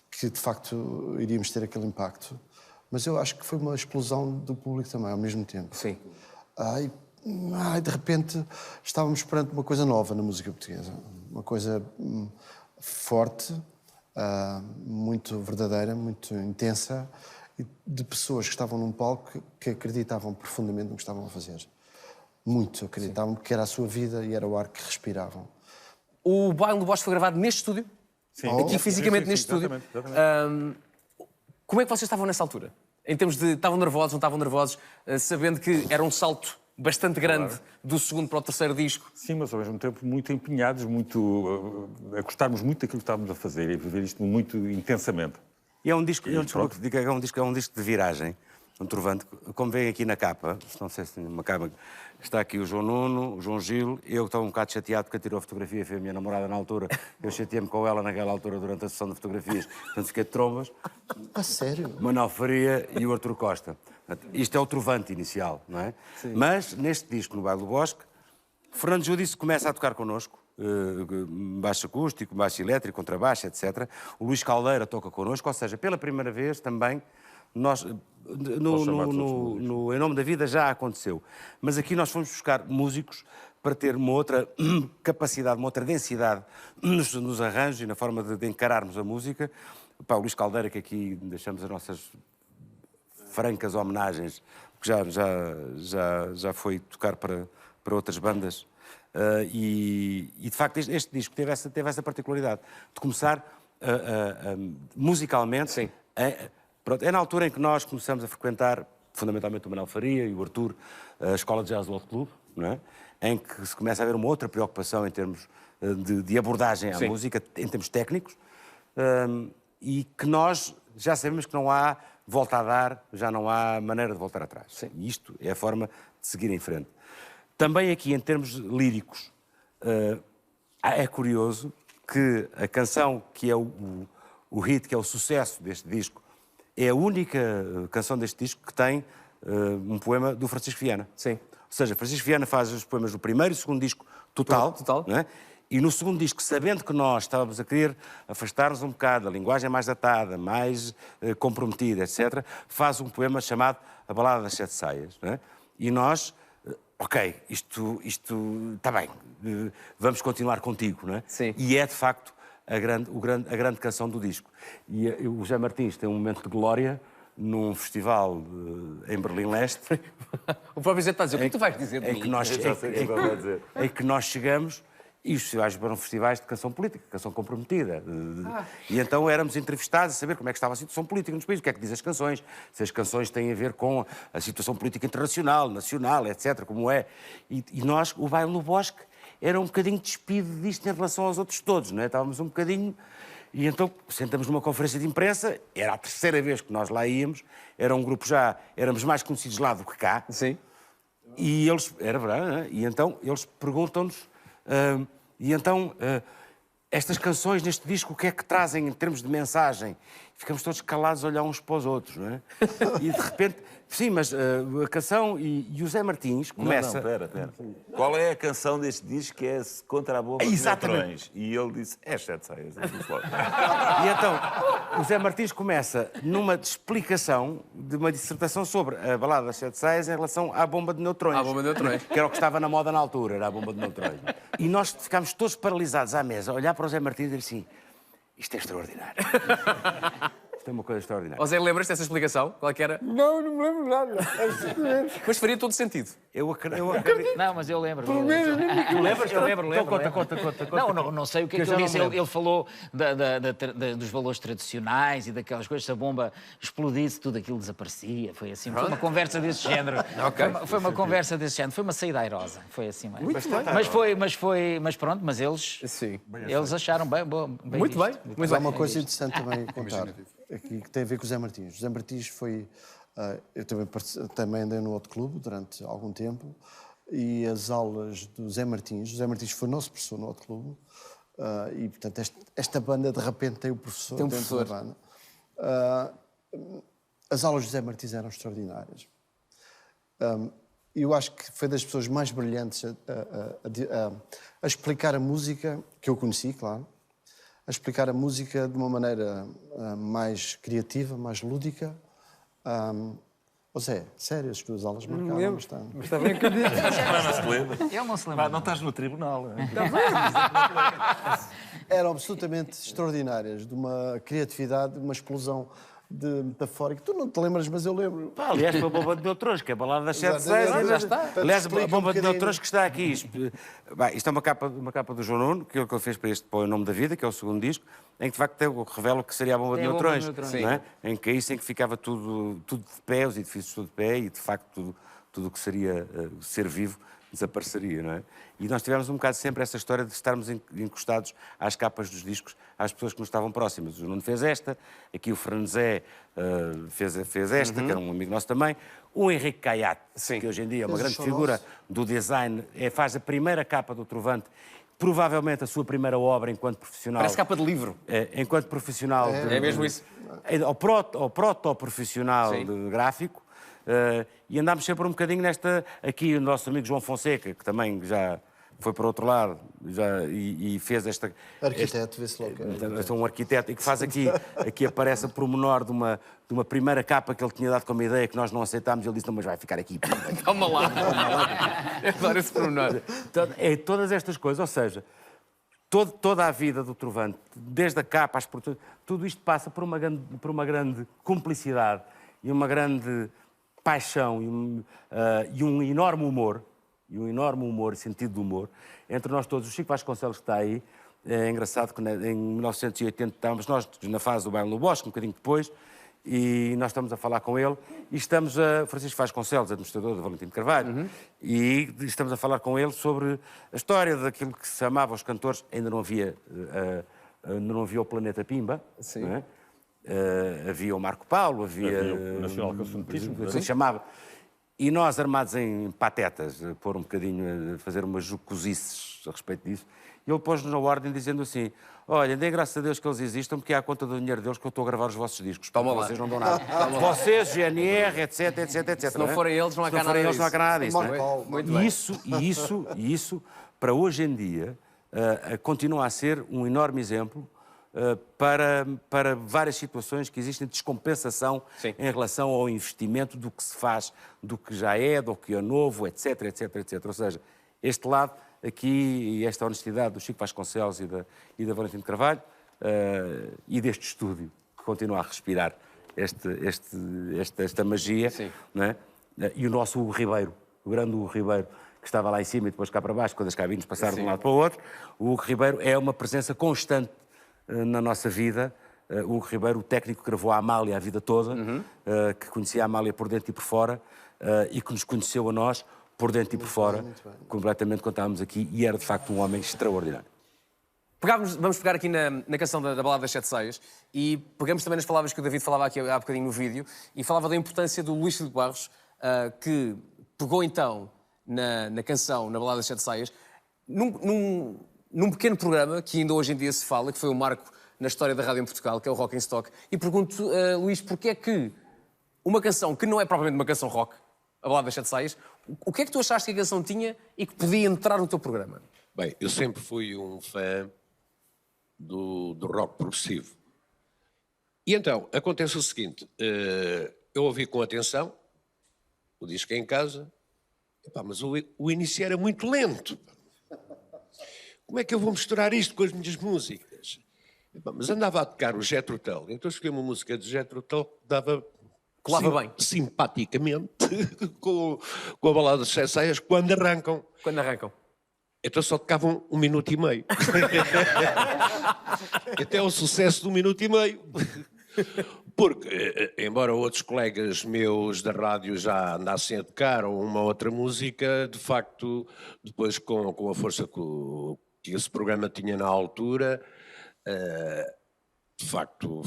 que, de facto, iríamos ter aquele impacto. Mas eu acho que foi uma explosão do público também, ao mesmo tempo. Sim. De repente, estávamos perante uma coisa nova na música portuguesa. Uma coisa forte, muito verdadeira, muito intensa, e de pessoas que estavam num palco que acreditavam profundamente no que estavam a fazer. Muito acreditavam que era a sua vida e era o ar que respiravam. O Baile do Bosque foi gravado neste estúdio? Sim. Aqui fisicamente neste estúdio? Exatamente. Como é que vocês estavam nessa altura? Em termos de... Estavam nervosos, não estavam nervosos? Sabendo que era um salto bastante grande do segundo para o terceiro disco. Sim, mas ao mesmo tempo muito empenhados, a gostarmos muito daquilo que estávamos a fazer e a viver isto muito intensamente. E é um disco, é um disco de viragem, um Trovante, como vem aqui na capa, não sei se tem uma capa, está aqui o João Nuno, o João Gil, eu estou um bocado chateado porque tirou a fotografia, foi a minha namorada na altura, eu chateei-me com ela naquela altura durante a sessão de fotografias, portanto fiquei de trombas. A sério? Manuel Faria e o Artur Costa. Isto é o Trovante inicial, não é? Sim. Mas, neste disco, no Baile do Bosque, Fernando Júdice começa a tocar connosco, baixo acústico, baixo elétrico, contrabaixo, etc. O Luís Caldeira toca connosco, ou seja, pela primeira vez também, nós, Em Nome da Vida já aconteceu. Mas aqui nós fomos buscar músicos para ter uma outra capacidade, uma outra densidade nos arranjos e na forma de encararmos a música. O Luís Caldeira, que aqui deixamos as nossas francas homenagens, porque já foi tocar para outras bandas. E de facto este disco teve essa particularidade de começar musicalmente. Sim. É na altura em que nós começamos a frequentar fundamentalmente o Manuel Faria e o Artur, a Escola de Jazz do Hot Club, não é? Em que se começa a haver uma outra preocupação em termos de abordagem à música, em termos técnicos, e que nós já sabemos que não há volta a dar, já não há maneira de voltar atrás. Sim. E isto é a forma de seguir em frente. Também aqui, em termos líricos, é curioso que a canção que é o hit, que é o sucesso deste disco, é a única canção deste disco que tem um poema do Francisco Viana. Sim. Ou seja, Francisco Viana faz os poemas do primeiro e segundo disco total. Não é? E no segundo disco, sabendo que nós estávamos a querer afastar-nos um bocado da linguagem mais datada, mais comprometida, etc., faz um poema chamado A Balada das Sete Saias. Não é? E nós, ok, isto está bem, vamos continuar contigo. Não é? Sim. E é, de facto, a grande canção do disco. E o José Martins tem um momento de glória num festival em Berlim-Leste. O próprio Zé está a dizer, o que é que tu vais dizer de mim? Em que nós chegamos, e os festivais eram festivais de canção política, canção comprometida. E então éramos entrevistados a saber como é que estava a situação política nos países, o que é que dizem as canções, se as canções têm a ver com a situação política internacional, nacional, etc., como é. E nós, o Baile no Bosque, era um bocadinho despido disto em relação aos outros todos, não é? Estávamos um bocadinho... E então sentamos numa conferência de imprensa, era a terceira vez que nós lá íamos, era um grupo já, éramos mais conhecidos lá do que cá. Sim. E eles, era verdade, não é? E então eles perguntam-nos, estas canções neste disco, o que é que trazem em termos de mensagem? Ficamos todos calados a olhar uns para os outros, não é? E de repente, sim, mas a canção e o Zé Martins começa... Não, espera. Qual é a canção deste disco que é Contra a Bomba de Neutrões? E ele disse, é Sete Saias. E então, o Zé Martins começa numa explicação de uma dissertação sobre a Balada das Sete Saias em relação à bomba de neutrões. À bomba de neutrões. Que era o que estava na moda na altura, era a bomba de neutrões. E nós ficámos todos paralisados à mesa, a olhar para o Zé Martins e dizer assim, isto é extraordinário. Isto é uma coisa extraordinária. Ó Zé, lembras-te dessa explicação? Qual é que era? Não me lembro nada. Mas faria todo sentido. Eu acredito. Não, mas eu lembro. Pelo menos. Eu lembro. Então conta. Não sei o que é que ele disse. Ele falou dos valores tradicionais e daquelas coisas. Se a bomba explodisse, tudo aquilo desaparecia. Foi assim. Foi uma conversa desse género. Foi uma conversa desse género. Foi uma saída airosa. Foi assim mesmo. Mas pronto, mas eles acharam bem. Muito bem. Mas há uma coisa interessante também a contar, aqui, que tem a ver com o Zé Martins. O Zé Martins foi... eu também andei no outro clube durante algum tempo e as aulas do Zé Martins... O Zé Martins foi nosso professor no outro clube e, portanto, esta banda, de repente, tem o professor dentro da banda. As aulas do Zé Martins eram extraordinárias. Eu acho que foi das pessoas mais brilhantes a explicar a música, que eu conheci, claro, a explicar a música de uma maneira mais criativa, mais lúdica. Zé, sério, as tuas aulas marcaram bastante. Mas está bem que eu digo. Ele não se lembra. Não estás no tribunal. Eram absolutamente extraordinárias, de uma criatividade, de uma explosão metafórica. Tu não te lembras, mas eu lembro. Aliás, foi a bomba de neutrões, que é a Balada das Sete Saias. Já está. Aliás, a bomba de neutrões que está aqui. Isto é uma capa do João Nuno, que ele fez para o Nome da Vida, que é o segundo disco, em que de facto revela o que seria a bomba de neutrões. Não é? Em que é isso, em que ficava tudo de pé, os edifícios tudo de pé, e de facto tudo o que seria ser vivo desapareceria, não é? E nós tivemos um bocado sempre essa história de estarmos encostados às capas dos discos, às pessoas que nos estavam próximas. O Nuno fez esta, aqui o Franzé fez esta, que era um amigo nosso também. O Henrique Caiate, que hoje em dia é uma grande figura do design, faz a primeira capa do Trovante, provavelmente a sua primeira obra enquanto profissional. Parece capa de livro. Enquanto profissional. É mesmo isso. Ao proto-profissional de gráfico. E andámos sempre um bocadinho nesta... Aqui o nosso amigo João Fonseca, que também já foi para o outro lado e fez esta... Arquiteto, vê-se logo. Um arquiteto, e que faz aqui aparece a pormenor de uma primeira capa que ele tinha dado como ideia, que nós não aceitámos, ele disse, não, mas vai ficar aqui. Calma lá. Eu adoro esse pormenor. Todas estas coisas, ou seja, toda a vida do Trovante, desde a capa às portuguesas, tudo isto passa por uma grande cumplicidade e uma grande paixão e um enorme humor, e sentido de humor, entre nós todos. O Chico Vasconcelos que está aí, é engraçado que em 1980 estávamos nós na fase do Baile no Bosque, um bocadinho depois, e nós estamos a falar com ele, e estamos Francisco Vasconcelos, administrador do Valentim de Carvalho, e estamos a falar com ele sobre a história daquilo que se chamava os cantores, ainda não havia o Planeta Pimba, não é? Havia o Marco Paulo, havia o Nacional Cancionetismo, se chamava. E nós, armados em patetas, a pôr um bocadinho, a fazer umas jocosices a respeito disso, E ele pôs-nos na ordem dizendo assim: olha, dê graças a Deus que eles existam, porque é à conta do dinheiro deles que eu estou a gravar os vossos discos. Toma lá. Vocês não dão nada. Vocês, GNR, etc, etc, etc. Se não forem eles, não há cá nada disso. Muito bem. E isso, para hoje em dia, continua a ser um enorme exemplo para várias situações que existem de descompensação em relação ao investimento do que se faz, do que já é, do que é novo, etc, etc, etc. Ou seja, este lado aqui, e esta honestidade do Chico Vasconcelos e da Valentim de Carvalho, e deste estúdio, que continua a respirar esta magia, não é? E o nosso Hugo Ribeiro, o grande Hugo Ribeiro, que estava lá em cima e depois cá para baixo, quando as cabines passaram de um lado para o outro. O Hugo Ribeiro é uma presença constante na nossa vida. O Hugo Ribeiro, o técnico que gravou a Amália a vida toda, que conhecia a Amália por dentro e por fora, e que nos conheceu a nós por dentro e por fora, completamente quando estávamos aqui, e era de facto um homem extraordinário. Vamos pegar aqui na canção da Balada das Sete Saias e pegamos também nas palavras que o David falava aqui há bocadinho no vídeo e falava da importância do Luís Filipe Barros, que pegou então na canção, na Balada das Sete Saias, num pequeno programa que ainda hoje em dia se fala, que foi um marco na história da rádio em Portugal, que é o Rock in Stock. E pergunto, Luís, porquê é que uma canção que não é propriamente uma canção rock, a Balada das Sete Saias, o que é que tu achaste que a canção tinha e que podia entrar no teu programa? Bem, eu sempre fui um fã do rock progressivo. E então, acontece o seguinte, eu ouvi com atenção o disco em casa, mas o início era muito lento. Como é que eu vou misturar isto com as minhas músicas? Mas andava a tocar o Jethro Tull, então escolhi uma música de Jethro Tull que dava... Colava bem. Simpaticamente com a Balada das Sete Saias quando arrancam. Quando arrancam. Então só tocavam 1 minuto e meio. Até o sucesso de 1 minuto e meio. Porque, embora outros colegas meus da rádio já andassem a tocar uma outra música, de facto, depois com a força que esse programa tinha na altura, de facto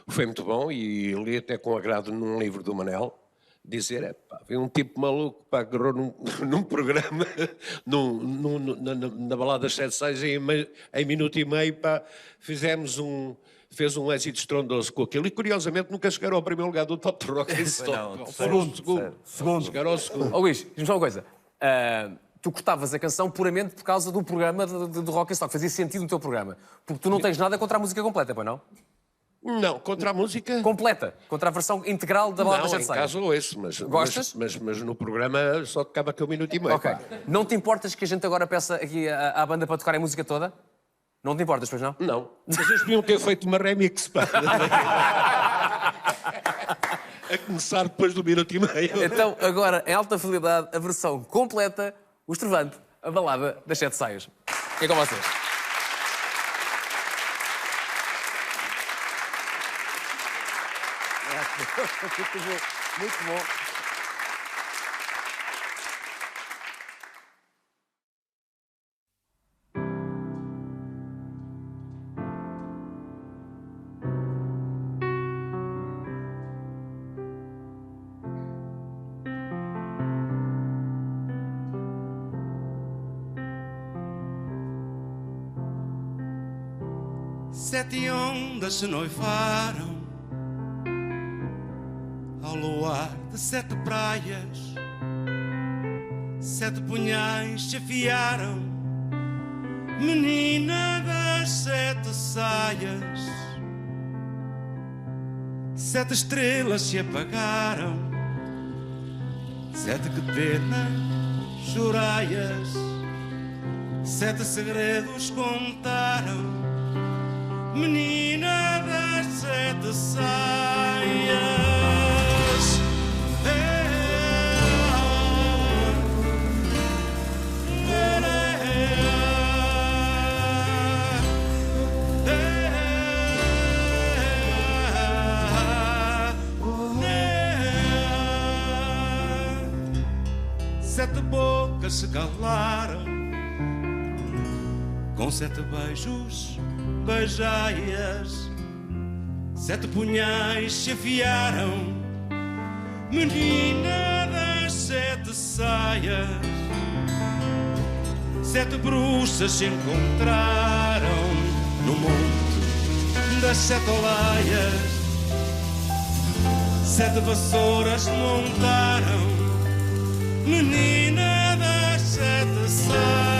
foi muito bom, e li até com agrado num livro do Manel, dizer, veio um tipo maluco, que agarrou num programa, na Balada das Sete Saias, em minuto e meio, fez um êxito estrondoso com aquilo, e curiosamente nunca chegaram ao primeiro lugar do Top Rock. Segundo. Chegaram ao segundo. Luís, diz-me só uma coisa. Tu cortavas a canção puramente por causa do programa do Rock in Stock. Fazia sentido no teu programa. Porque tu não tens nada contra a música completa, pois não? Não, contra a música... Completa. Contra a versão integral da Balada das Sete Saias. Não, em caso ouço, mas... Gostas? Mas no programa só tocava aquele 1 minuto e meio. Ok. Não te importas que a gente agora peça aqui à banda para tocar a música toda? Não te importas, pois não? Não. Vocês podiam ter feito uma remix, pá. A começar depois do 1 minuto e meio. Então, agora, em alta fidelidade, a versão completa, o Estrovante, a Balada das Sete Saias. É com vocês. Muito bom. Sete ondas se noivaram ao luar de 7 praias, 7 punhais se afiaram, menina das 7 saias. 7 estrelas se apagaram, 7 cadenas choraias, 7 segredos contaram, menina das 7 saias. Sete bocas se calaram, com 7 beijos beijaias, 7 punhais se afiaram, menina das 7 saias. 7 bruxas se encontraram no monte das 7 olaias. 7 vassouras montaram, menina das 7 saias.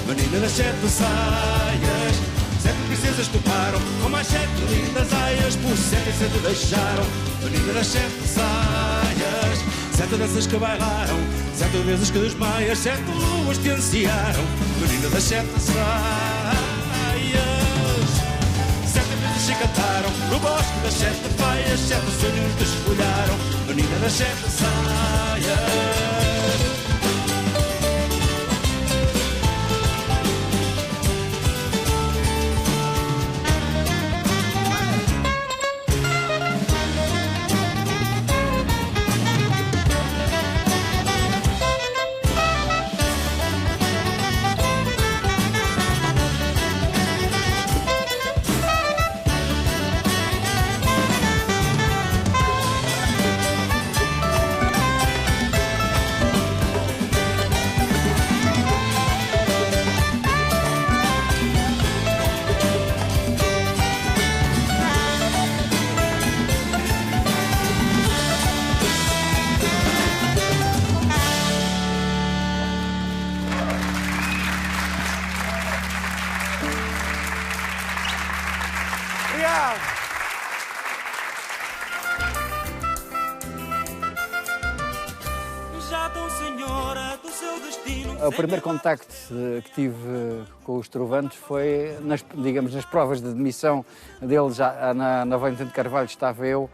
Menina das 7 saias, 7 princesas toparam com mais 7 lindas aias. Por 7 e 7 deixaram, menina das 7 saias. 7 danças que bailaram, 7 vezes que desmaias. 7 luas te ansiaram, menina das 7 saias. 7 vezes se cantaram no bosque das 7 faias. 7 sonhos desfolharam, menina das 7 saias. O primeiro contacto que tive com os Trovantes foi, nas provas de admissão deles, já na Valentim de Carvalho estava eu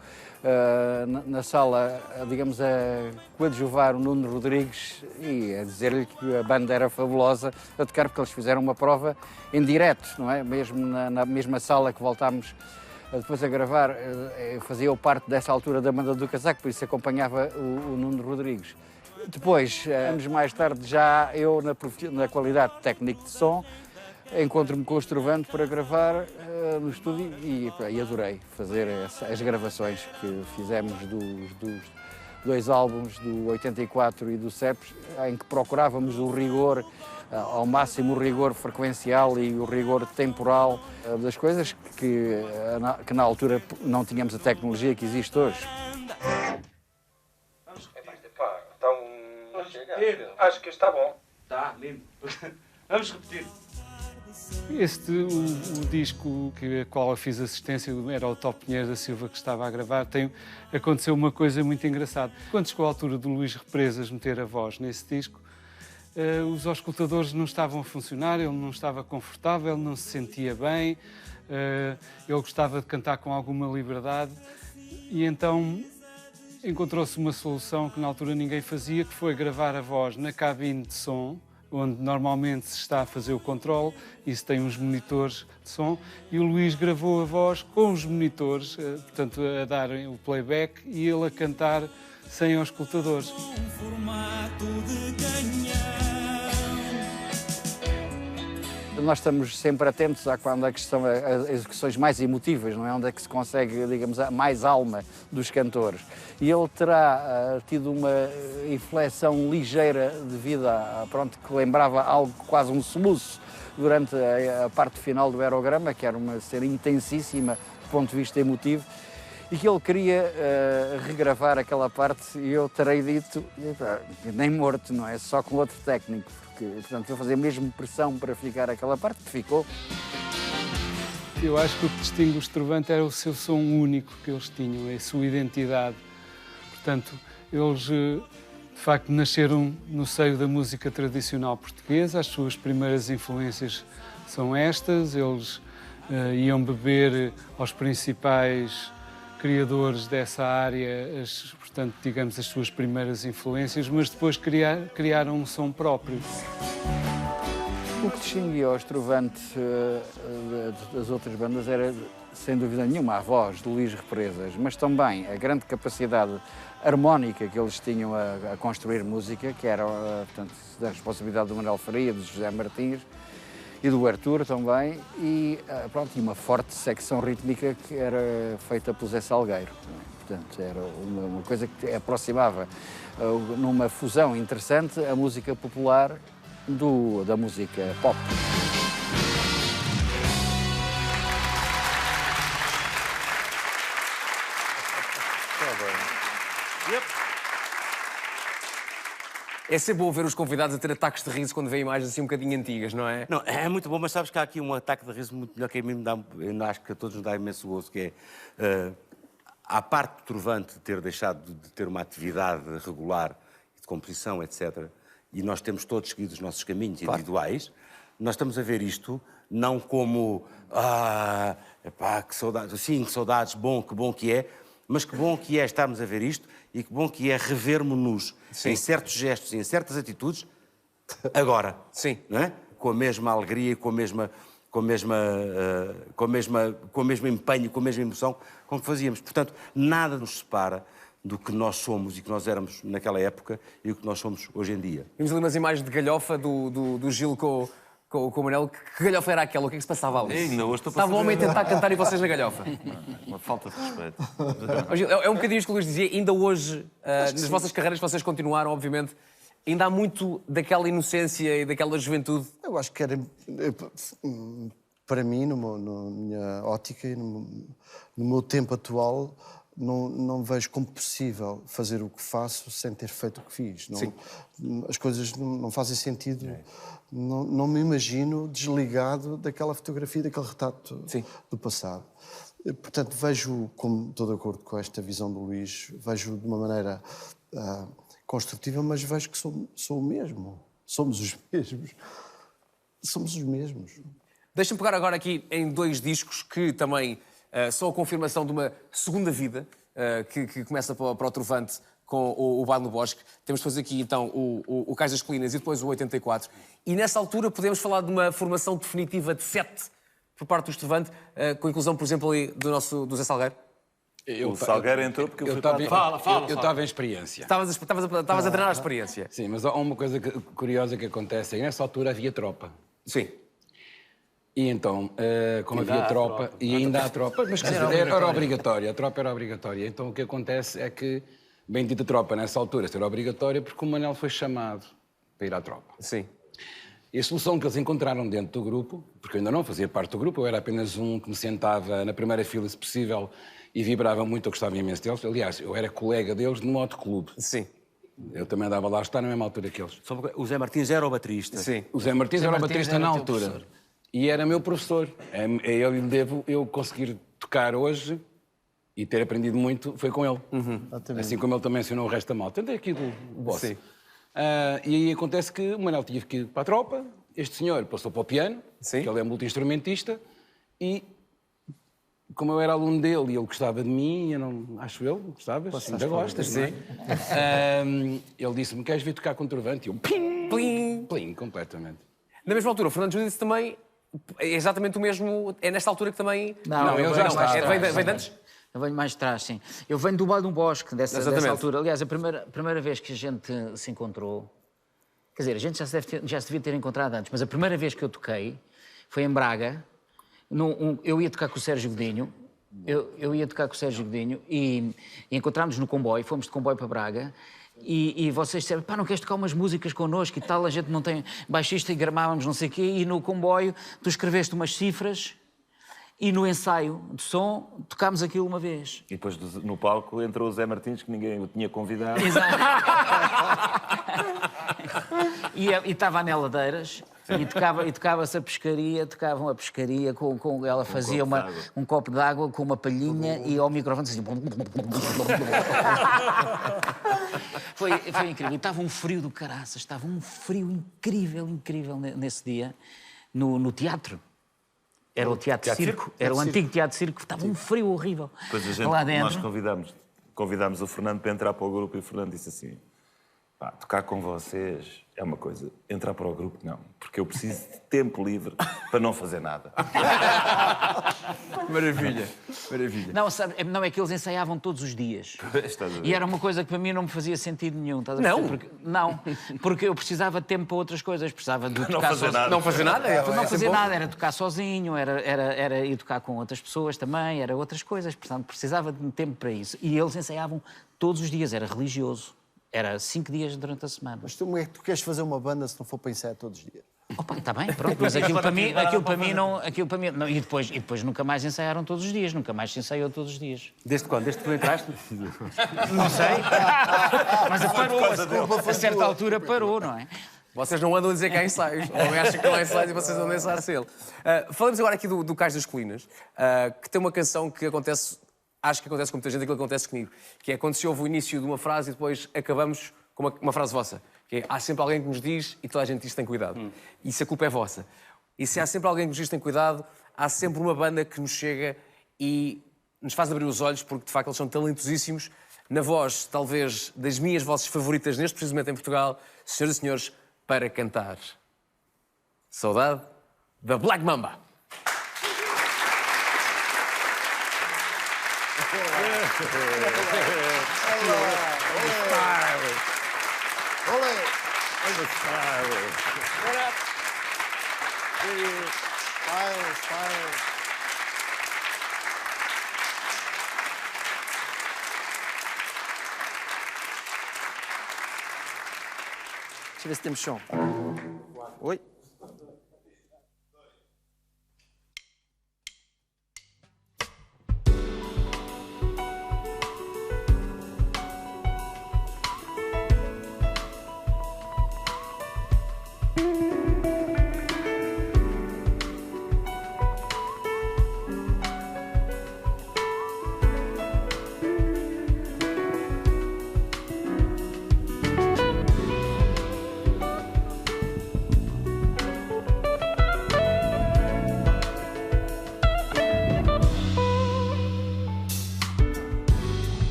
na sala, digamos, a coadjuvar o Nuno Rodrigues e a dizer-lhe que a banda era fabulosa a tocar, porque eles fizeram uma prova em direto, não é? Mesmo na mesma sala que voltámos depois a gravar, fazia parte dessa altura da banda do Casaco, por isso acompanhava o Nuno Rodrigues. Depois, anos mais tarde, já eu, na qualidade de técnico de som, encontro-me com o Trovantes para gravar no estúdio e adorei fazer as gravações que fizemos dos 2 álbuns, do 84 e do Ceps, em que procurávamos o rigor, ao máximo o rigor frequencial e o rigor temporal das coisas que na altura não tínhamos a tecnologia que existe hoje. Acho que está bom. Está lindo. Vamos repetir. O disco a qual eu fiz assistência era o Tó Pinheiro da Silva que estava a gravar. Aconteceu uma coisa muito engraçada. Quando chegou a altura do Luís Represas meter a voz nesse disco, os auscultadores não estavam a funcionar, ele não estava confortável, não se sentia bem, ele gostava de cantar com alguma liberdade e então encontrou-se uma solução que na altura ninguém fazia, que foi gravar a voz na cabine de som, onde normalmente se está a fazer o controle, e se tem uns monitores de som, e o Luís gravou a voz com os monitores, portanto a darem o playback, e ele a cantar sem auscultadores. Nós estamos sempre atentos a quando é que são as execuções mais emotivas, não é? Onde é que se consegue, digamos, a mais alma dos cantores. E ele terá tido uma inflexão ligeira devido pronto, que lembrava algo, quase um soluço, durante a parte final do aerograma, que era uma cena intensíssima do ponto de vista emotivo, e que ele queria regravar aquela parte, e eu terei dito, nem morto, não é? Só com outro técnico. Portanto, vou fazer mesmo pressão para ficar aquela parte que ficou. Eu acho que o que distingue os Trovantes era o seu som único que eles tinham, a sua identidade. Portanto, Eles, de facto, nasceram no seio da música tradicional portuguesa. As suas primeiras influências são estas. Eles iam beber aos principais criadores dessa área, portanto, digamos, as suas primeiras influências, mas depois criaram um som próprio. O que distinguia o Estrovante das outras bandas era, sem dúvida nenhuma, a voz de Luís Represas, mas também a grande capacidade harmónica que eles tinham a construir música, que era, portanto, da responsabilidade do Manuel Faria, do José Martins e do Artur também, e, pronto, e uma forte secção rítmica que era feita pelo Zé Salgueiro. Portanto, era uma coisa que aproximava, numa fusão interessante, a música popular da música pop. É sempre bom ver os convidados a ter ataques de riso quando veem imagens assim um bocadinho antigas, não é? Não, é muito bom, mas sabes que há aqui um ataque de riso muito melhor que a mim me dá, eu acho que a todos nos dá imenso gozo, que é, à parte do Trovante ter deixado de ter uma atividade regular de composição, etc., e nós temos todos seguido os nossos caminhos individuais, nós estamos a ver isto não como, epá, que saudades, sim, que saudades, que bom que é, mas que bom que é estarmos a ver isto e que bom que é revermos-nos em certos gestos e em certas atitudes agora. Sim. Não é? Com a mesma alegria e com o mesmo empenho, com a mesma emoção com que fazíamos. Portanto, nada nos separa do que nós somos e que nós éramos naquela época e o que nós somos hoje em dia. Vimos ali umas imagens de galhofa do Gil com o Manel. Que galhofa era aquela? O que é que se passava ali? Estava o homem a tentar cantar e vocês na galhofa. Uma falta de respeito. Gil, é um bocadinho isto que o Luís dizia. Ainda hoje, nas vossas carreiras, vocês continuaram, obviamente, ainda há muito daquela inocência e daquela juventude. Eu acho que era, para mim, na minha ótica e no meu tempo atual, não vejo como possível fazer o que faço sem ter feito o que fiz. As coisas não fazem sentido. Não me imagino desligado daquela fotografia, daquele retrato do passado. Portanto, vejo, como estou de acordo com esta visão do Luís, vejo de uma maneira construtiva, mas vejo que sou o mesmo. Somos os mesmos. Somos os mesmos. Deixa-me pegar agora aqui em 2 discos que também são a confirmação de uma segunda vida que começa para o Trovante com o Baile no Bosque. Temos depois aqui, então, o Cais das Colinas e depois o 84. E nessa altura podemos falar de uma formação definitiva de 7 por parte do Trovante, com a inclusão, por exemplo, ali do Zé Salgueiro. O Salgueiro entrou porque eu fui Eu estava em experiência. Estavas a treinar a experiência. Sim, mas há uma coisa curiosa que acontece. Nessa altura havia tropa. Sim. E então, como havia tropa, e ainda há tropa, mas era obrigatória, a tropa era obrigatória. Então o que acontece é que, bendita tropa, nessa altura, era obrigatória porque o Manel foi chamado para ir à tropa. Sim. E a solução que eles encontraram dentro do grupo, porque eu ainda não fazia parte do grupo, eu era apenas um que me sentava na primeira fila, se possível, e vibrava muito, eu gostava imenso deles. Aliás, eu era colega deles no motoclube. Sim. Eu também andava lá a estar na mesma altura que eles. O Zé Martins era o baterista. Sim. O Zé Martins era o baterista na altura. E era meu professor. É ele devo eu conseguir tocar hoje e ter aprendido muito, foi com ele. Assim como ele também ensinou o resto da malta. Tentei aqui do boss. Sim. E aí acontece que o Manel tinha que ir para a tropa, este senhor passou para o piano, que ele é multi-instrumentista, e como eu era aluno dele e ele gostava de mim, eu não, acho eu, gostavas, ainda gostas, não é? Ele disse-me, queres vir tocar com o Trovante? E eu, plim, completamente. Na mesma altura, o Fernando Júdice também é exatamente o mesmo, é nesta altura que também... Não, ele já está. Vem de antes? Eu venho mais de trás, sim. Eu venho do Baile do Bosque, dessa altura. Aliás, a primeira vez que a gente se encontrou... Quer dizer, a gente já se devia ter encontrado antes, mas a primeira vez que eu toquei foi em Braga. Eu ia tocar com o Sérgio Godinho. Eu ia tocar com o Sérgio Godinho e encontrámos no comboio, fomos de comboio para Braga. E vocês disseram, pá, não queres tocar umas músicas connosco e tal? A gente não tem baixista e gramávamos não sei o quê. E no comboio tu escreveste umas cifras... E no ensaio de som, tocámos aquilo uma vez. E depois no palco entrou o Zé Martins, que ninguém o tinha convidado. Exato. E estava a Neladeiras e tocava-se a pescaria, tocavam a pescaria, ela fazia um copo de água com uma palhinha e ao microfone assim... Foi incrível. E estava um frio do caraças, estava um frio incrível nesse dia, no teatro. Era o Teatro Circo, era o antigo Teatro Circo, estava um frio horrível lá dentro. Nós convidámos o Fernando para entrar para o grupo e o Fernando disse assim: pá, tocar com vocês é uma coisa, entrar para o grupo não, porque eu preciso de tempo livre para não fazer nada. Maravilha. Não, sabe, não é que eles ensaiavam todos os dias. E era uma coisa que para mim não me fazia sentido nenhum. Estás a perceber? Porque eu precisava de tempo para outras coisas. Precisava de tocar sozinho. Não fazer nada? Não fazer nada, era tocar sozinho, era ir tocar com outras pessoas também, era outras coisas. Portanto, precisava de tempo para isso. E eles ensaiavam todos os dias, era religioso. Era 5 dias durante a semana. Mas tu queres fazer uma banda se não for para ensaiar todos os dias? Opa, está bem, pronto, mas aquilo para mim não. E depois nunca mais ensaiaram todos os dias, nunca mais se ensaiou todos os dias. Desde quando? Desde que tu entraste? Não sei. Mas parou, a certa altura parou, não é? Vocês não andam a dizer que há ensaios, ou acham que não há ensaios e vocês andam a ensaiar-se ele. Falamos agora aqui do Cais das Colinas, que tem uma canção que acontece, acho que acontece com muita gente, aquilo que acontece comigo, que é quando se ouve o início de uma frase e depois acabamos com uma frase vossa. Que é, há sempre alguém que nos diz e toda a gente diz tem cuidado. E se a culpa é vossa. E se há sempre alguém que nos diz tem cuidado, há sempre uma banda que nos chega e nos faz abrir os olhos, porque de facto eles são talentosíssimos. Na voz, talvez, das minhas vozes favoritas neste preciso momento em Portugal, senhoras e senhores, para cantar. Saudade da Black Mamba. Deixa eu ver se temos som. Oi?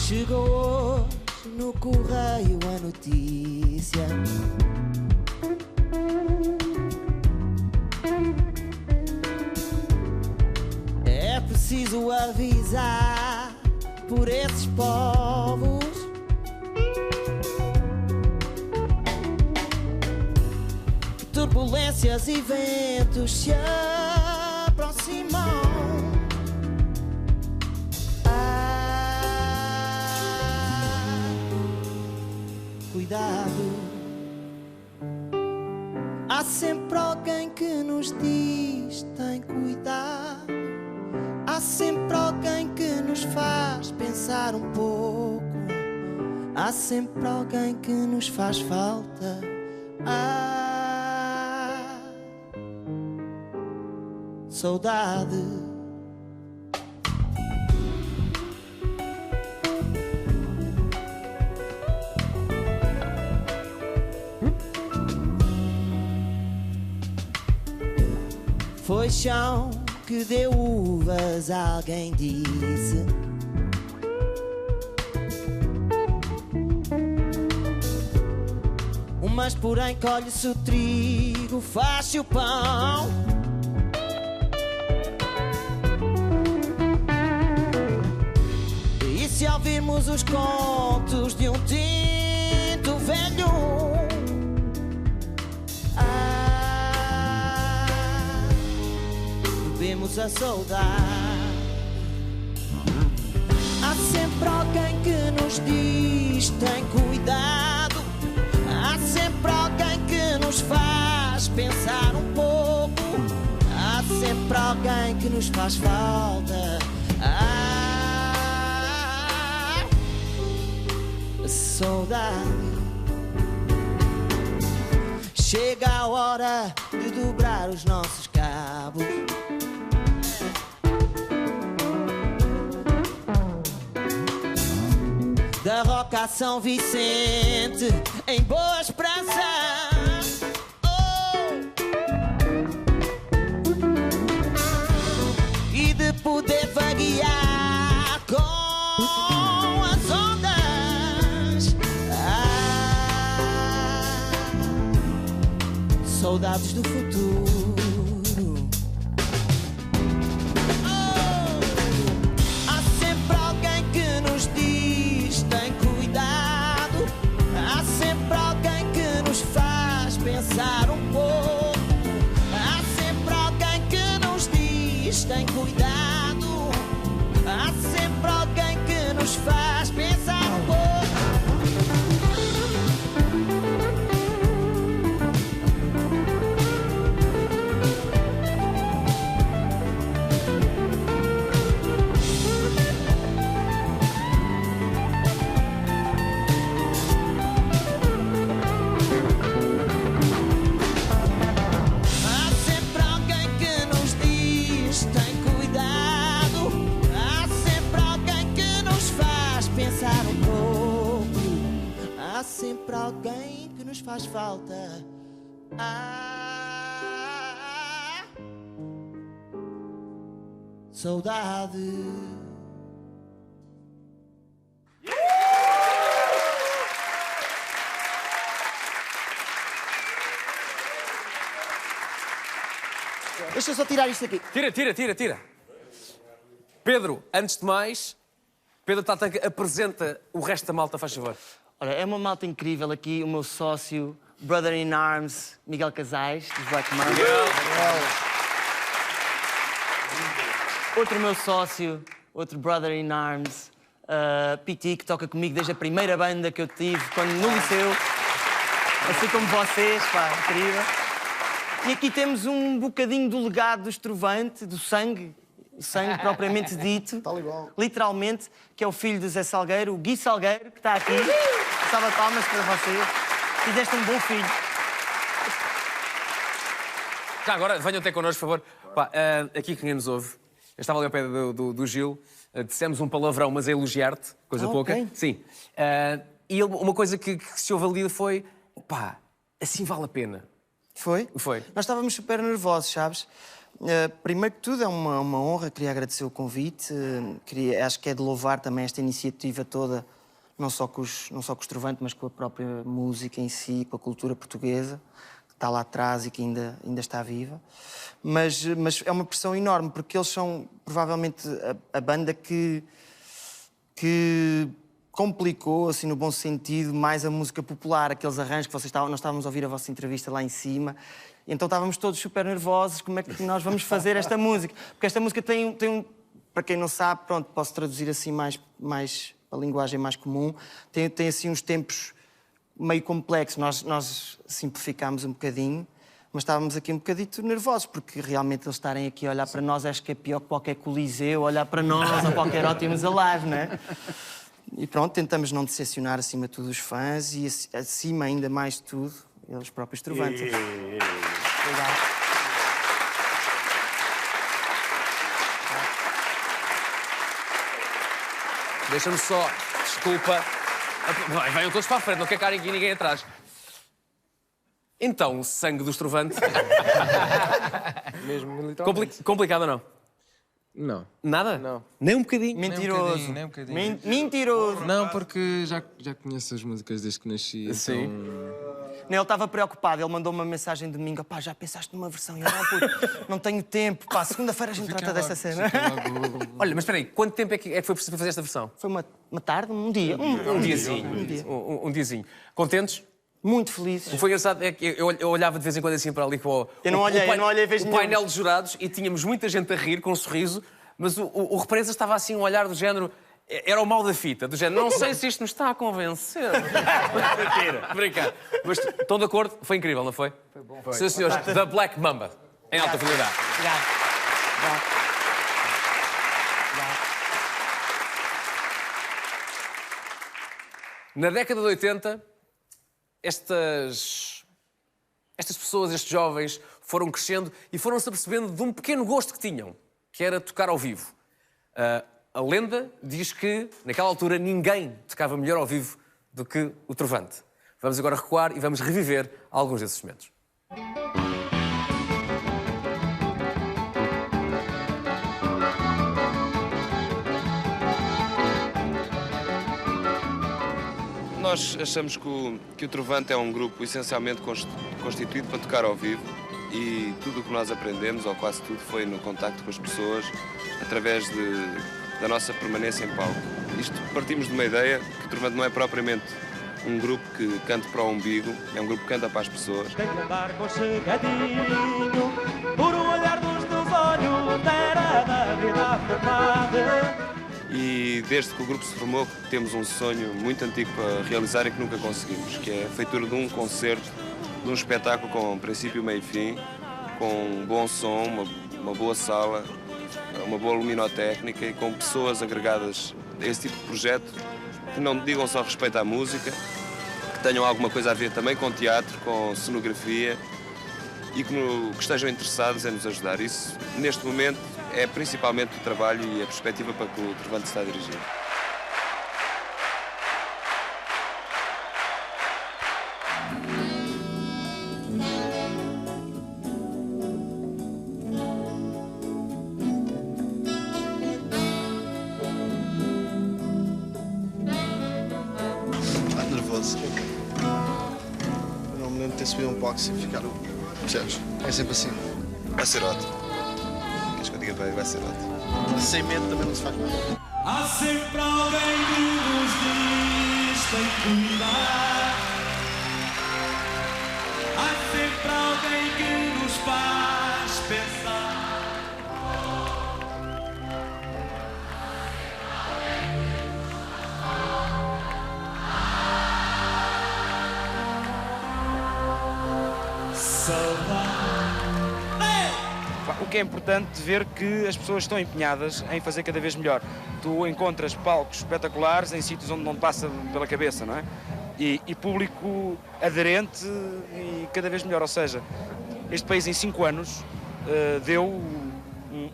Chegou hoje no correio a notícia é preciso avisar por esses povos que turbulências e ventos se aproximam. Cuidado, há sempre alguém que nos diz tem cuidado. Há sempre alguém que nos faz pensar um pouco. Há sempre alguém que nos faz falta. Saudade. Foi chão que deu uvas, alguém disse. Mas porém colhe-se o trigo, faz-se o pão. E se ouvirmos os contos de um tinto velho, bebemos a saudade. Há sempre alguém que nos diz tem cuidado. Há sempre alguém que nos faz pensar um pouco. Há sempre alguém que nos faz falta. Saudade. Chega a hora de dobrar os nossos cabos. da Roca a São Vicente, em Boa Esperança. E de poder vaguear com as ondas. Saudades do futuro. Há sempre alguém que nos diz: tem cuidado. Há sempre alguém que nos faz pensar um pouco. Há sempre alguém que nos diz: tem cuidado. Há sempre alguém que nos faz pensar um pouco. Sempre alguém que nos faz falta. Saudade. Deixa eu só tirar isto aqui. Tira. Pedro, antes de mais, Pedro Tatanka apresenta o resto da malta, faz favor. Olha, é uma malta incrível aqui, o meu sócio, Brother in Arms, Miguel Casais, dos Black Mamba. Outro meu sócio, outro Brother in Arms, PT, que toca comigo desde a primeira banda que eu tive, quando no liceu. Assim como vocês, pá, incrível. E aqui temos um bocadinho do legado do Estrovante, do sangue propriamente dito, literalmente, que é o filho de Zé Salgueiro, o Gui Salgueiro, que está aqui. Salva palmas para vocês. Fizeste um bom filho. Já agora, venham ter connosco, por favor. Pá, aqui quem nos ouve, eu estava ali ao pé do Gil, dissemos um palavrão, mas a elogiar-te, coisa pouca. Okay. Sim. E ele, uma coisa que se ouve ali foi, pá, assim vale a pena. Foi? Foi. Nós estávamos super nervosos, sabes? Primeiro que tudo, é uma honra, queria agradecer o convite, acho que é de louvar também esta iniciativa toda, não só com os Trovante, mas com a própria música em si, com a cultura portuguesa, que está lá atrás e que ainda está viva. Mas é uma pressão enorme, porque eles são provavelmente a banda que complicou, assim, no bom sentido, mais a música popular, aqueles arranjos que nós estávamos a ouvir a vossa entrevista lá em cima. Então estávamos todos super nervosos, como é que nós vamos fazer esta música? Porque esta música tem um... Para quem não sabe, pronto, posso traduzir assim mais a linguagem mais comum, tem assim uns tempos meio complexos. Nós simplificámos um bocadinho, mas estávamos aqui um bocadito nervosos, porque realmente eles estarem aqui a olhar para nós, acho que é pior que qualquer coliseu, olhar para nós ou qualquer Ótimos Alive, não é? E pronto, tentamos não decepcionar acima de tudo os fãs e acima ainda mais de tudo, eles próprios Trovantes. Obrigado. Deixa-me só, desculpa. Venham todos para a frente, não quer cá ninguém atrás. Então, o sangue do Estrovante. Mesmo literalmente. Complicado ou não? Não. Nada? Não. Nem um bocadinho? Mentiroso. Nem um bocadinho. Mentiroso. Não, porque já conheço as músicas desde que nasci. Sim. Então... Ele estava preocupado, ele mandou uma mensagem de domingo: pá, já pensaste numa versão? Eu não tenho tempo, pá, segunda-feira a gente trata dessa cena. Olha, mas espera aí, quanto tempo é que foi preciso para fazer esta versão? Foi uma tarde, um dia. Um diazinho. Um diazinho. Contentes? Muito felizes. O que foi engraçado é que eu olhava de vez em quando assim para ali com o... Eu não olhei vez o painel de jurados e tínhamos muita gente a rir com um sorriso, mas o represa estava assim, um olhar do género... Era o mal da fita, do género, não sei se isto me está a convencer. Mentira, brincar. Mas estão de acordo? Foi incrível, não foi? Foi bom. Senhoras e senhores, da Black Mamba, em alta fidelidade. Obrigado. Na década de 80, estas pessoas, estes jovens, foram crescendo e foram-se apercebendo de um pequeno gosto que tinham, que era tocar ao vivo. a lenda diz que, naquela altura, ninguém tocava melhor ao vivo do que o Trovante. Vamos agora recuar e vamos reviver alguns desses momentos. Nós achamos que o Trovante é um grupo essencialmente constituído para tocar ao vivo e tudo o que nós aprendemos, ou quase tudo, foi no contacto com as pessoas através da nossa permanência em palco. Isto partimos de uma ideia que o Trovante não é propriamente um grupo que canta para o umbigo, é um grupo que canta para as pessoas. Tem que andar conchegadinho, por um olhar dos teus olhos, terra da vida verdade. E desde que o grupo se formou, temos um sonho muito antigo para realizar e que nunca conseguimos, que é a feitura de um concerto, de um espetáculo com princípio, meio e fim, com um bom som, uma boa sala, uma boa luminotécnica e com pessoas agregadas a esse tipo de projeto que não digam só respeito à música, que tenham alguma coisa a ver também com teatro, com cenografia e que estejam interessados em nos ajudar. Isso, neste momento, é principalmente o trabalho e a perspectiva para que o Trovante está a dirigir. Está nervoso. Eu não me lembro de ter subido um palco sem ficar. Percebes? É sempre assim. Vai ser ótimo. Queres que eu diga para ele? Vai ser ótimo. Sem medo também não se faz nada. Há sempre alguém que nos diz tem que cuidar. Há sempre alguém que nos faz pensar. O que é importante ver que as pessoas estão empenhadas em fazer cada vez melhor. Tu encontras palcos espetaculares em sítios onde não te passa pela cabeça, não é? E público aderente e cada vez melhor. Ou seja, este país em 5 anos deu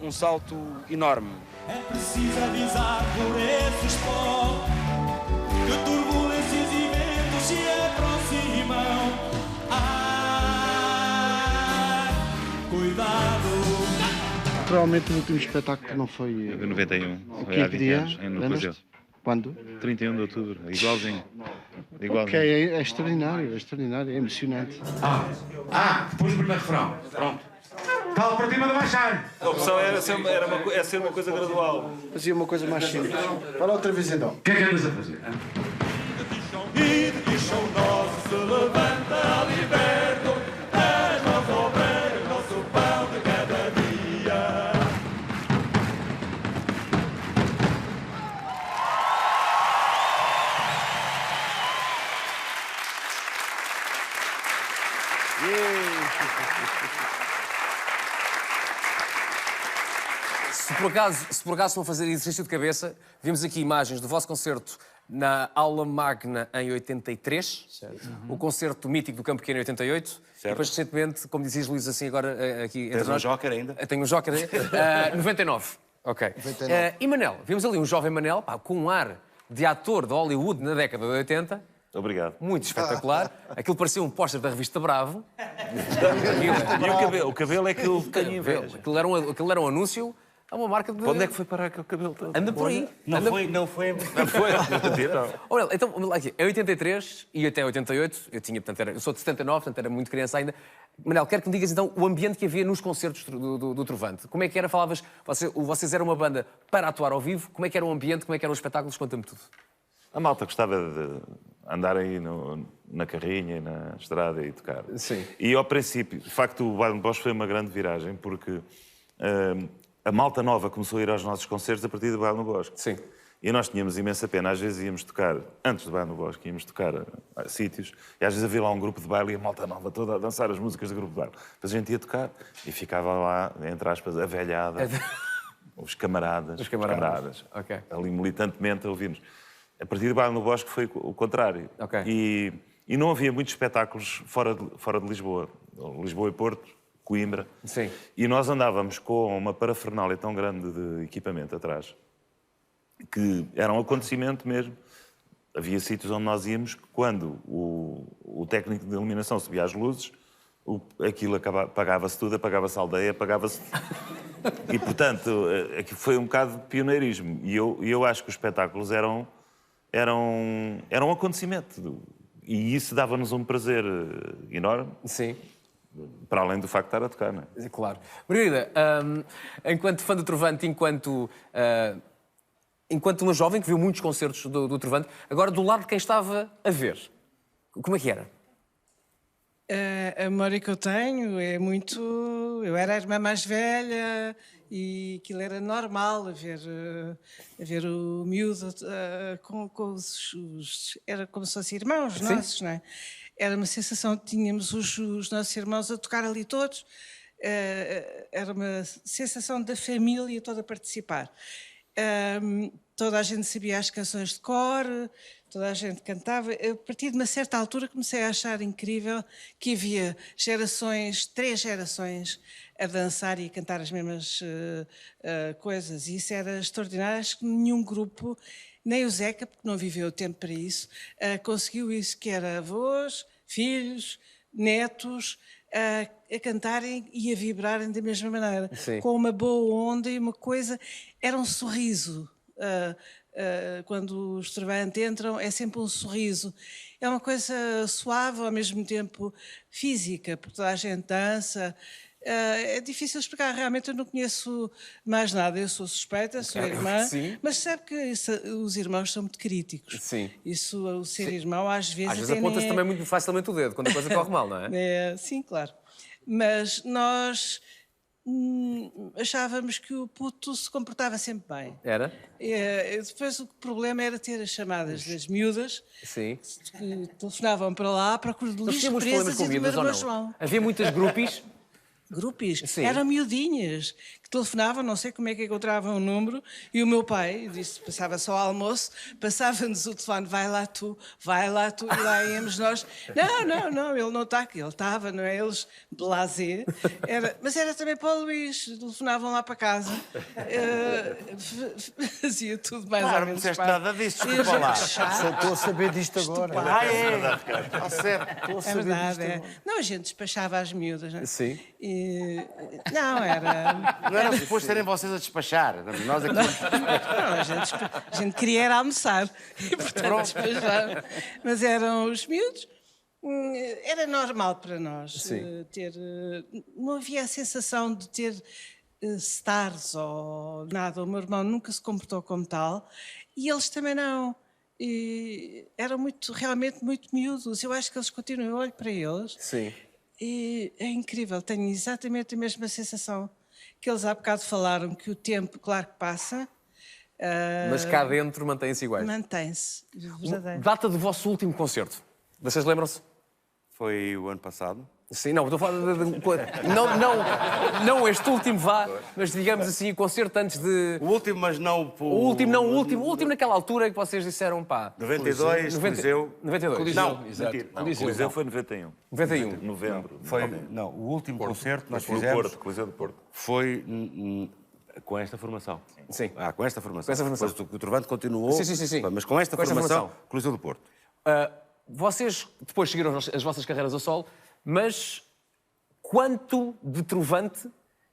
um salto enorme. É preciso avisar por esses pó que turbulências e ventos se aproximam. Cuidado. Provavelmente o último espetáculo não foi... De 91. Foi há 20 anos, no Coliseu. Quando? 31 de outubro, igualzinho. Ok, é extraordinário, é emocionante. Depois do primeiro refrão. Pronto. Cala para ti, manda baixar. A opção é ser uma coisa gradual. Fazia uma coisa mais simples. Fala outra vez então. O que é que andas a fazer? E de chão nosso se levanta liberto. És nosso obreiro, nosso pão de cada dia. Se por acaso vão fazer exercício de cabeça, vimos aqui imagens do vosso concerto na Aula Magna em 83, o concerto mítico do Campo Pequeno em 88, e depois recentemente, como dizias Luís, assim agora aqui... Tens um joker ainda? Tenho um joker ainda. 99. Ok. 99. E Manel, vimos ali um jovem Manel, com um ar de ator de Hollywood na década de 80. Obrigado. Muito espetacular. Aquilo parecia um póster da revista Bravo. E o cabelo é que eu tenho inveja. Aquilo era um anúncio a uma marca de... Onde é que foi parar aquele cabelo todo? Anda por aí. Não foi. Olha, então, aqui, em 83 e até 88, eu sou de 79, portanto era muito criança ainda. Manel, quero que me digas então o ambiente que havia nos concertos do Trovante. Como é que era? Falavas, vocês eram uma banda para atuar ao vivo, como é que era o ambiente, como é que eram os espetáculos? Conta-me tudo. A malta gostava de andar aí na carrinha, na estrada e tocar. Sim. E ao princípio, de facto, o Baile no Bosque foi uma grande viragem, porque a malta nova começou a ir aos nossos concertos a partir do Baile no Bosque. Sim. E nós tínhamos imensa pena. Às vezes íamos tocar, antes do Baile no Bosque, íamos tocar a sítios, e às vezes havia lá um grupo de baile e a malta nova toda a dançar as músicas do grupo de baile. Depois a gente ia tocar e ficava lá, entre aspas, a velhada, os camaradas. Okay. Ali militantemente a ouvir-nos. A partir do Baile no Bosque foi o contrário. Okay. E não havia muitos espetáculos fora de Lisboa. Lisboa e Porto, Coimbra. Sim. E nós andávamos com uma parafernália tão grande de equipamento atrás que era um acontecimento mesmo. Havia sítios onde nós íamos que, quando o técnico de iluminação subia as luzes, aquilo apagava-se tudo, apagava-se a aldeia, apagava-se... E, portanto, aqui foi um bocado de pioneirismo. E eu acho que os espetáculos eram um acontecimento. E isso dava-nos um prazer enorme. Sim. Para além do facto de estar a tocar, não é? Claro. Margarida, enquanto fã do Trovante, enquanto uma jovem que viu muitos concertos do Trovante, agora do lado de quem estava a ver, como é que era? A memória que eu tenho é muito... Eu era a irmã mais velha e aquilo era normal, a ver o miúdo com os... Era como se fossem irmãos nossos, não é? Era uma sensação que tínhamos os nossos irmãos a tocar ali todos. Era uma sensação da família toda a participar. Toda a gente sabia as canções de cor, toda a gente cantava. A partir de uma certa altura comecei a achar incrível que havia três gerações a dançar e a cantar as mesmas coisas. E isso era extraordinário. Acho que nenhum grupo, nem o Zeca, porque não viveu tempo para isso, conseguiu isso, que era avós, filhos, netos, a cantarem e a vibrarem da mesma maneira. Sim. Com uma boa onda e uma coisa... Era um sorriso. Quando os Trovante entram, é sempre um sorriso. É uma coisa suave, ao mesmo tempo física, porque toda a gente dança. É difícil explicar, realmente eu não conheço mais nada. Eu sou suspeita, sou irmã, mas sabe que os irmãos são muito críticos. Sim. Isso, o ser irmão, às vezes... Às vezes aponta-se também muito facilmente o dedo, quando a coisa corre mal, não é? Sim, claro. Mas nós... achávamos que o puto se comportava sempre bem. Era? Depois o problema era ter as chamadas das miúdas. Sim. Que telefonavam para lá à procura de lixo tínhamos problemas com miúdas ou não? Havia muitas grupis? Grupis? Sim. Eram miudinhas que telefonavam, não sei como é que encontravam o número, e o meu pai disse, passava só ao almoço, passava-nos o telefone, vai lá tu, e lá íamos nós. Não, ele não está aqui, ele estava, não é? Eles, blasé. Mas era também para o Luís, telefonavam lá para casa, fazia tudo mais ou menos. Não disseste nada disso, desculpa lá. Só estou a saber disto agora. É verdade. Não, a gente despachava as miúdas, não é? Sim. Não, era... Não era suposto serem vocês a despachar. Nós aqui... Não, a gente queria era almoçar. E, portanto, despachar. Mas eram os miúdos. Era normal para nós ter... Não havia a sensação de ter stars ou nada. O meu irmão nunca se comportou como tal. E eles também não. E eram realmente muito miúdos. Eu acho que eles continuam. Eu olho para eles. Sim. E é incrível, tenho exatamente a mesma sensação que eles há bocado falaram, que o tempo, claro que passa. Mas cá dentro mantém-se iguais. Mantém-se, verdadeiro. Data do vosso último concerto. Vocês lembram-se? Foi o ano passado. Sim, não, estou a falar não este último mas digamos assim, o concerto antes de... O último, mas não... O último naquela altura que vocês disseram, pá... 92, Coliseu... 92. Não, exato. Coliseu foi 91. 91. Novembro. Não, o último concerto que nós fizemos... Coliseu do Porto. Foi com esta formação. Sim. Com esta formação. Com esta formação. Depois o Trovante continuou. Sim. Mas com esta formação, Coliseu do Porto. Vocês depois seguiram as vossas carreiras a solo, mas quanto de Trovante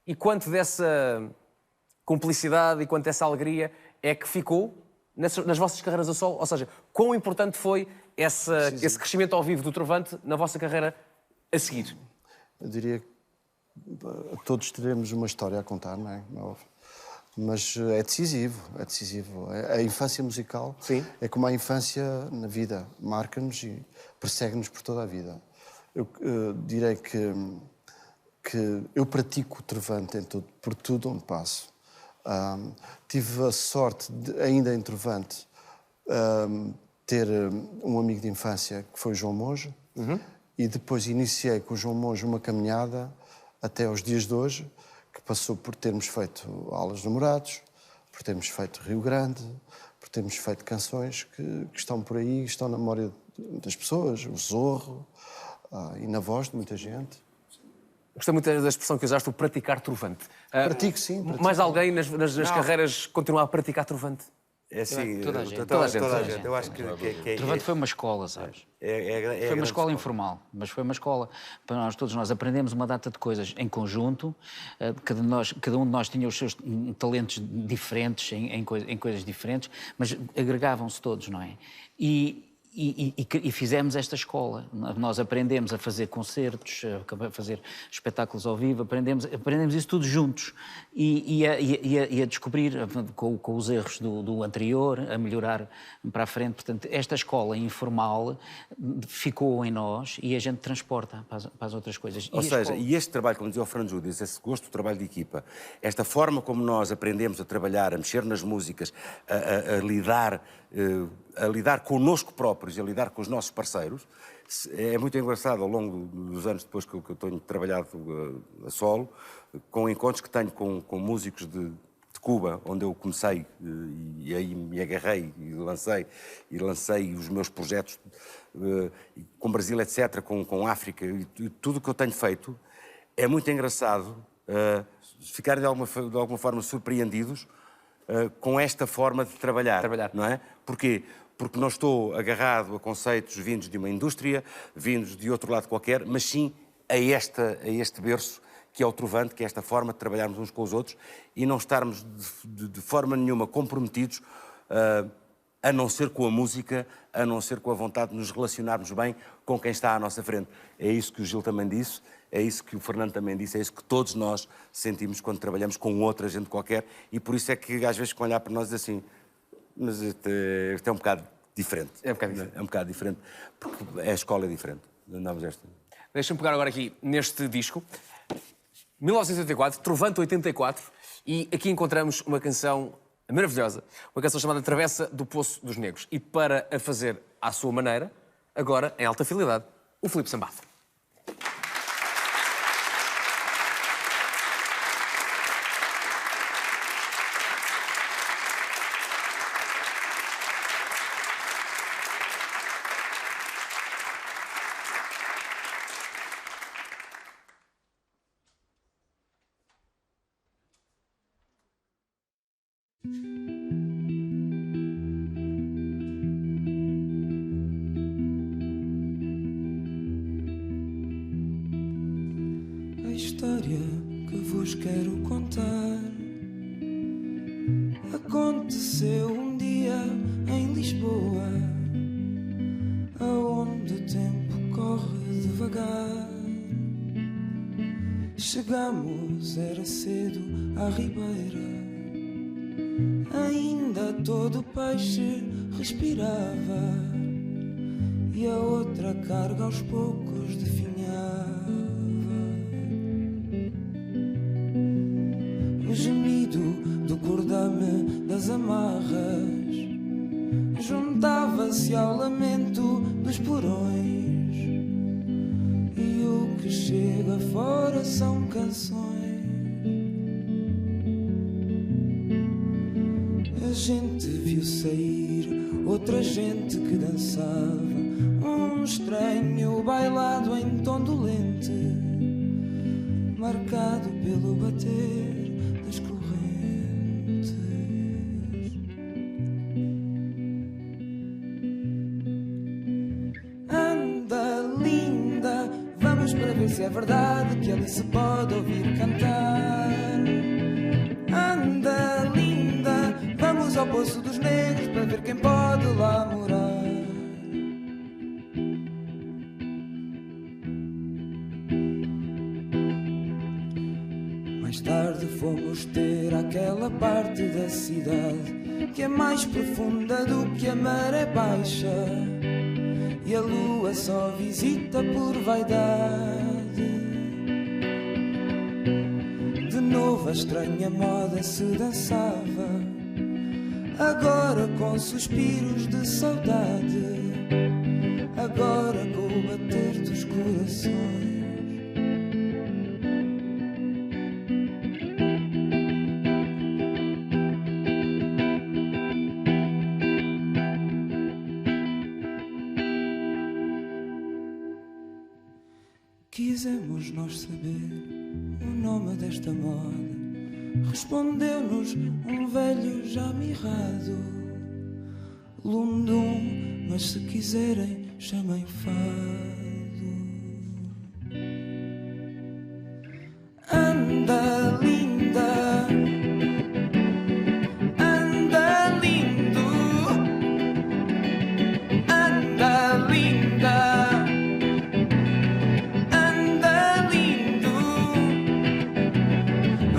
e quanto dessa cumplicidade e quanto dessa alegria é que ficou nas vossas carreiras a solo? Ou seja, quão importante foi esse crescimento ao vivo do Trovante na vossa carreira a seguir? Eu diria que todos teremos uma história a contar, não é? Mas é decisivo, é decisivo. A infância musical é como a infância na vida, marca-nos e persegue-nos por toda a vida. Eu direi que eu pratico o Trovante por tudo onde passo. Tive a sorte, ainda em Trovante, ter um amigo de infância que foi o João Monge, e depois iniciei com o João Monge uma caminhada até aos dias de hoje, que passou por termos feito Aulas de Namorados, por termos feito Rio Grande, por termos feito canções que estão por aí, que estão na memória das pessoas, o Zorro, e na voz de muita gente. Gostei muito da expressão que usaste, o praticar Trovante. Pratico, sim. Pratico. Mais alguém nas carreiras continua a praticar Trovante? É assim, toda a gente. Eu acho que Trovante foi uma escola, sabes? Foi uma escola informal, mas foi uma escola. Para nós, todos nós aprendemos uma data de coisas em conjunto. Cada um de nós tinha os seus talentos diferentes em coisas diferentes, mas agregavam-se todos, não é? E fizemos esta escola. Nós aprendemos a fazer concertos, a fazer espetáculos ao vivo, aprendemos isso tudo juntos e a descobrir com os erros do anterior, a melhorar para a frente. Portanto, esta escola informal ficou em nós e a gente transporta para as outras coisas. Ou seja, e este trabalho, como dizia o Fernando Júdice, esse gosto do trabalho de equipa, esta forma como nós aprendemos a trabalhar, a mexer nas músicas, a lidar connosco próprios e a lidar com os nossos parceiros, é muito engraçado ao longo dos anos depois que eu tenho trabalhado a solo, com encontros que tenho com músicos de Cuba, onde eu comecei e aí me agarrei e lancei os meus projetos com Brasil, etc., com África e tudo o que eu tenho feito. É muito engraçado ficarem de alguma forma surpreendidos com esta forma de trabalhar. Não é? Porquê? Porque não estou agarrado a conceitos vindos de uma indústria, vindos de outro lado qualquer, mas sim a este berço que é o Trovante, que é esta forma de trabalharmos uns com os outros e não estarmos de forma nenhuma comprometidos a não ser com a música, a não ser com a vontade de nos relacionarmos bem com quem está à nossa frente. É isso que o Gil também disse, é isso que o Fernando também disse, é isso que todos nós sentimos quando trabalhamos com outra gente qualquer e por isso é que às vezes com olhar para nós diz assim, mas isto é um bocado diferente. É um bocado diferente. É um bocado diferente, porque a escola é diferente. Deixa-me pegar agora aqui neste disco, 1984, Trovante 84, e aqui encontramos uma canção maravilhosa, uma canção chamada Travessa do Poço dos Negros. E para a fazer à sua maneira, agora, em alta fidelidade, o Filipe Sambado. A história que vos quero contar aconteceu um dia em Lisboa, aonde o tempo corre devagar. Chegamos, era cedo, à ribeira, ainda todo o peixe respirava e a outra carga aos poucos definhava. O gemido do cordame das amarras juntava-se ao lamento dos porões, e o que chega fora são canções. A gente viu sair outra gente que dançava, um estranho bailado em tom dolente, marcado pelo bater das correntes. Anda, linda, vamos para ver se é verdade que ali se pode ouvir cantar. Anda, linda, vamos ao Poço dos Negros para ver quem pode lá morar. Mais tarde fomos ter aquela parte da cidade que é mais profunda do que a maré baixa, e a lua só visita por vaidade. De novo a estranha moda se dançava, agora com suspiros de saudade, agora com o bater dos corações. Quisemos nós saber o nome desta moda, respondeu-nos um velho já mirrado. lundum, mas se quiserem chamem fado. Anda linda, anda lindo, anda linda, anda lindo.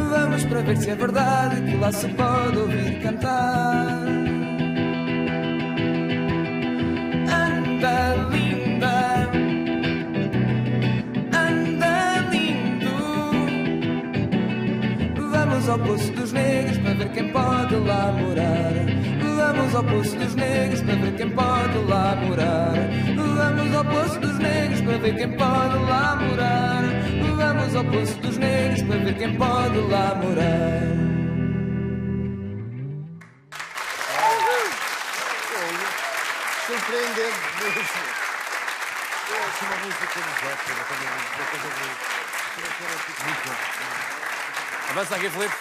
Vamos para ver se é verdade que lá se pode ouvir cantar. Anda linda, anda lindo. Vamos ao Poço dos Negros para ver quem pode lá morar. Vamos ao Poço dos Negros para ver quem pode lá morar. Vamos ao Poço dos Negros para ver quem pode lá morar. Vamos ao Poço dos Negros para ver quem pode lá morar. Surpreendente mesmo. Eu acho uma música muito bom. Avança aqui, Filipe.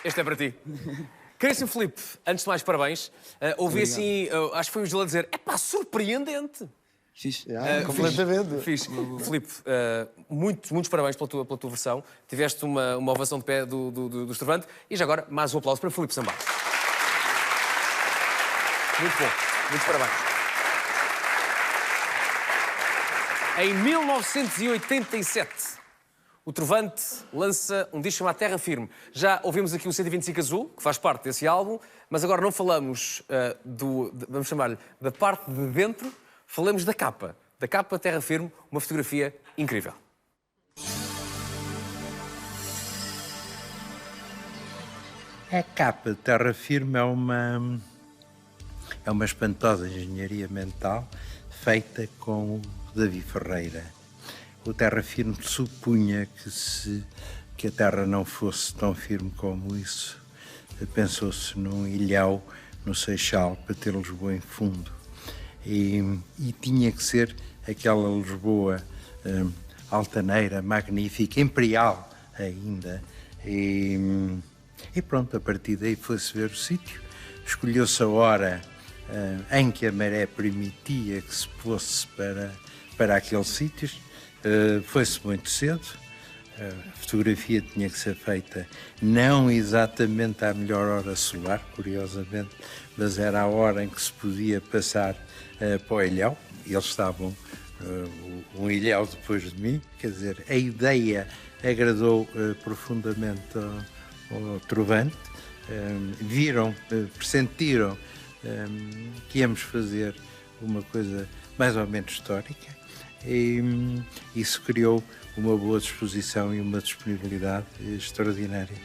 Este é para ti. Caríssimo Filipe, antes de mais, parabéns. Ouvi assim, acho que foi o Gil a dizer, é pá, surpreendente. Fixe. Completamente. Fixe. Filipe, muitos parabéns pela tua versão. Tiveste uma ovação de pé do Estrovante. E já agora, mais um aplauso para Filipe Sambá. Muito bom. Muitos parabéns. Em 1987, o Trovante lança um disco chamado Terra Firme. Já ouvimos aqui o 125 Azul, que faz parte desse álbum, mas agora não falamos vamos chamar-lhe, da parte de dentro, falamos da capa. Da capa Terra Firme, uma fotografia incrível. A capa de Terra Firme é uma espantosa engenharia mental feita com o Davi Ferreira. O Terra Firme supunha que a Terra não fosse tão firme como isso. Pensou-se num ilhéu no Seixal para ter Lisboa em fundo. E tinha que ser aquela Lisboa altaneira, magnífica, imperial ainda. E pronto, a partir daí foi-se ver o sítio. Escolheu-se a hora em que a maré permitia que se fosse para aqueles sítios. Foi-se muito cedo. A fotografia tinha que ser feita não exatamente à melhor hora solar, curiosamente, mas era a hora em que se podia passar para o ilhéu. Eles estavam um ilhéu depois de mim, quer dizer, a ideia agradou profundamente ao Trovante. Viram, pressentiram que íamos fazer uma coisa mais ou menos histórica e isso criou uma boa disposição e uma disponibilidade extraordinária.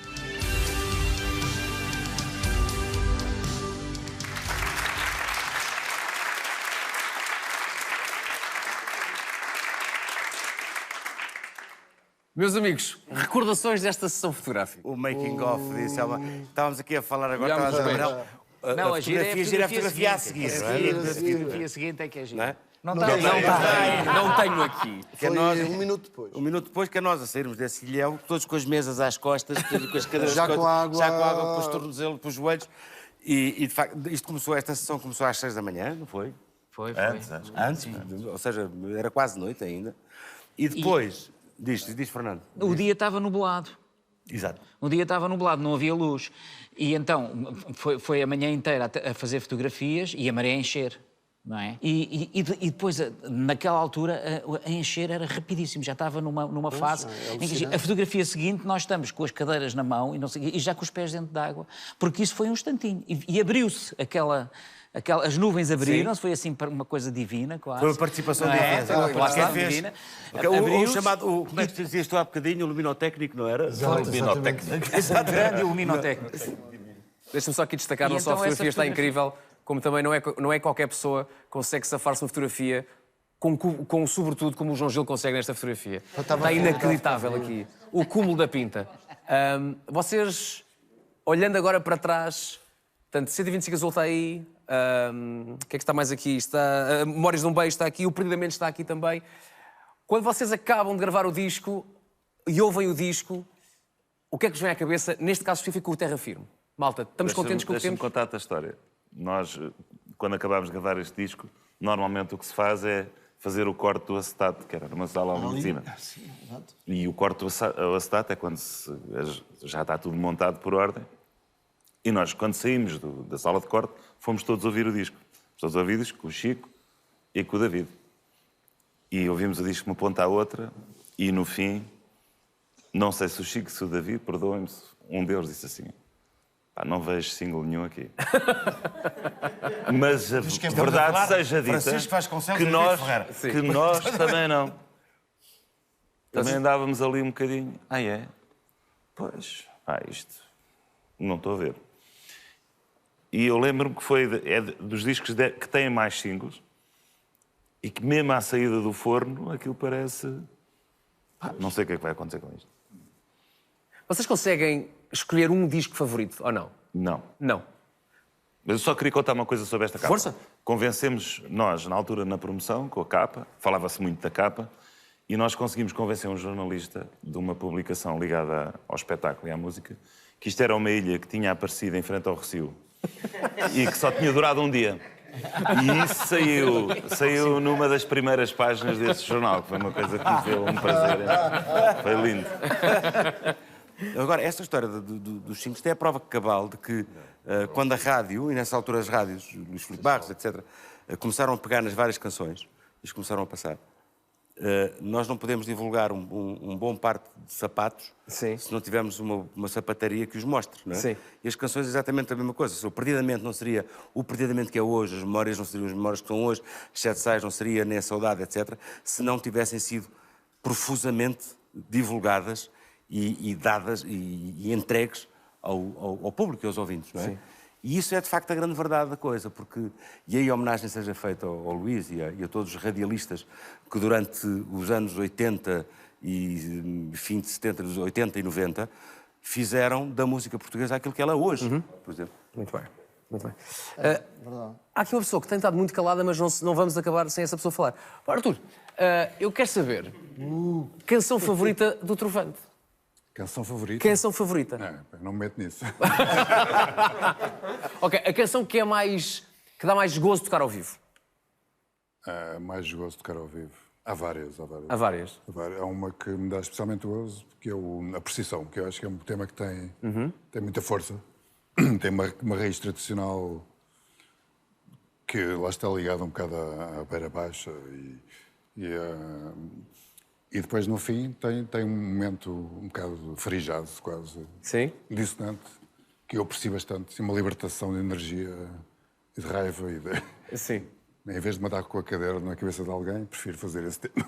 Meus amigos, recordações desta sessão fotográfica. O making of disso. Estávamos aqui a falar agora, estávamos a lembrar. Não, a fotografia a seguir. A fotografia seguinte é que é gira. Não tenho aqui. Foi um minuto depois. Um minuto depois que é nós a sairmos desse ilhéu, todos com as mesas às costas, com as cadeiras já com água, com os tornozelos, com os joelhos. E de facto, esta sessão começou às 6 da manhã, não foi? Foi. Antes, ou seja, era quase noite ainda. E depois, diz Fernando. O dia estava nublado. Exato. O dia estava nublado, não havia luz. E então foi a manhã inteira a fazer fotografias e a maré a encher. Não é? E depois, naquela altura, a encher era rapidíssimo, já estava numa fase em que a fotografia seguinte nós estamos com as cadeiras na mão e já com os pés dentro d'água, porque isso foi um instantinho. E abriu-se as nuvens abriram-se, foi assim uma coisa divina, quase. Foi uma participação divina. O chamado, como é que tu dizias tu há bocadinho, o luminotécnico, não era? O luminotécnico. O grande luminotécnico. Deixa-me só aqui destacar, não só a fotografia está incrível, como também não é qualquer pessoa que consegue safar-se uma fotografia com sobretudo como o João Gil consegue nesta fotografia. Está inacreditável aqui. O cúmulo da pinta. Vocês, olhando agora para trás, portanto, 125 Azul está aí, o que é que está mais aqui? Está, Memórias de um Beijo está aqui, o Perdidamente está aqui também. Quando vocês acabam de gravar o disco e ouvem o disco, o que é que vos vem à cabeça, neste caso específico, o Terra Firme? Malta, estamos contentes com o que temos? Deixa-me contar-te a história. Nós, quando acabámos de gravar este disco, normalmente o que se faz é fazer o corte do acetato, que era numa sala ali em cima. E o corte do acetato é quando já está tudo montado por ordem. E nós, quando saímos da sala de corte, fomos todos ouvir o disco. Todos a ouvir o disco com o Chico e com o David. E ouvimos o disco de uma ponta à outra e, no fim, não sei se o Chico, se o David, perdoem-me, um deles disse assim: pá, não vejo single nenhum aqui. Mas a verdade seja dita que nós também não. Também andávamos ali um bocadinho. Ah, é? Pois, isto não estou a ver. E eu lembro-me que foi dos discos que têm mais singles e que mesmo à saída do forno aquilo parece... não sei o que é que vai acontecer com isto. Vocês conseguem escolher um disco favorito ou não? Não. Não. Mas eu só queria contar uma coisa sobre esta capa. Força! Convencemos nós, na altura, na promoção, com a capa, falava-se muito da capa, e nós conseguimos convencer um jornalista de uma publicação ligada ao espetáculo e à música que isto era uma ilha que tinha aparecido em frente ao Recio e que só tinha durado um dia. E isso saiu numa das primeiras páginas desse jornal, que foi uma coisa que me deu um prazer. Foi lindo. Agora, esta história dos singles é a prova cabal de que quando a rádio, e nessa altura as rádios, Luís Filipe Barros, etc., começaram a pegar nas várias canções, e começaram a passar, nós não podemos divulgar um bom par de sapatos se não tivermos uma sapataria que os mostre, não é? Sim. E as canções é exatamente a mesma coisa. Se o Perdidamente não seria o Perdidamente que é hoje, as memórias não seriam as memórias que são hoje, as Sete Sais não seria nem a Saudade, etc., se não tivessem sido profusamente divulgadas e dadas e entregues ao público e aos ouvintes, não é? Sim. E isso é, de facto, a grande verdade da coisa, porque... E aí a homenagem seja feita ao Luís e a todos os radialistas que durante os anos 80 e fim de 70, 80 e 90, fizeram da música portuguesa aquilo que ela é hoje, por exemplo. Muito bem, muito bem. Há aqui uma pessoa que tem estado muito calada, mas não vamos acabar sem essa pessoa falar. Arthur, eu quero saber, canção favorita do Trovante? Canção favorita? Canção favorita. Não me meto nisso. Ok, a canção que dá mais gozo de tocar ao vivo? Mais gozo de tocar ao vivo. Há várias. Há várias? Há uma que me dá especialmente gozo, que é a Precisão, que eu acho que é um tema que tem muita força. Tem uma raiz tradicional que lá está ligada um bocado à beira baixa e depois, no fim, tem um momento um bocado farijado, quase. Sim? Dissonante, que eu aprecio bastante. Uma libertação de energia e de raiva. Sim. Em vez de matar com a cadeira na cabeça de alguém, prefiro fazer esse tema.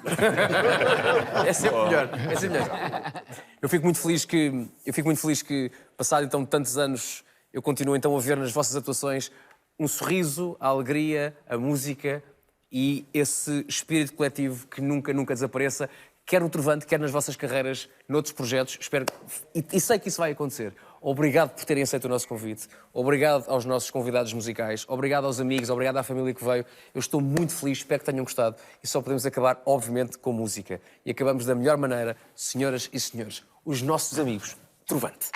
É sempre melhor. É sempre melhor. Eu fico muito feliz que, passado então tantos anos, eu continuo então a ver nas vossas atuações um sorriso, a alegria, a música e esse espírito coletivo que nunca desapareça, quer no Trovante, quer nas vossas carreiras, noutros projetos. Espero e sei que isso vai acontecer. Obrigado por terem aceito o nosso convite. Obrigado aos nossos convidados musicais. Obrigado aos amigos. Obrigado à família que veio. Eu estou muito feliz. Espero que tenham gostado. E só podemos acabar, obviamente, com música. E acabamos da melhor maneira, senhoras e senhores, os nossos amigos Trovante.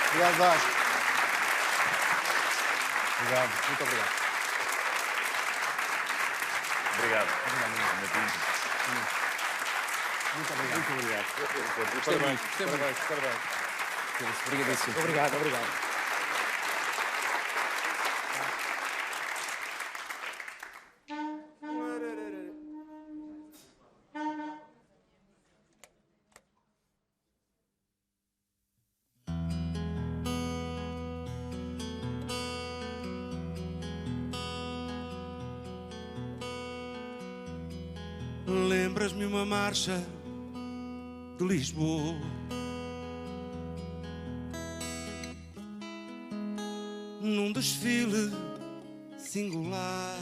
Obrigado, Vasco. Obrigado. Muito obrigado. Obrigado. Muito obrigado. Muito obrigado. Parabéns. Obrigadíssimo. Obrigado. Lembras-me uma marcha de Lisboa, num desfile singular.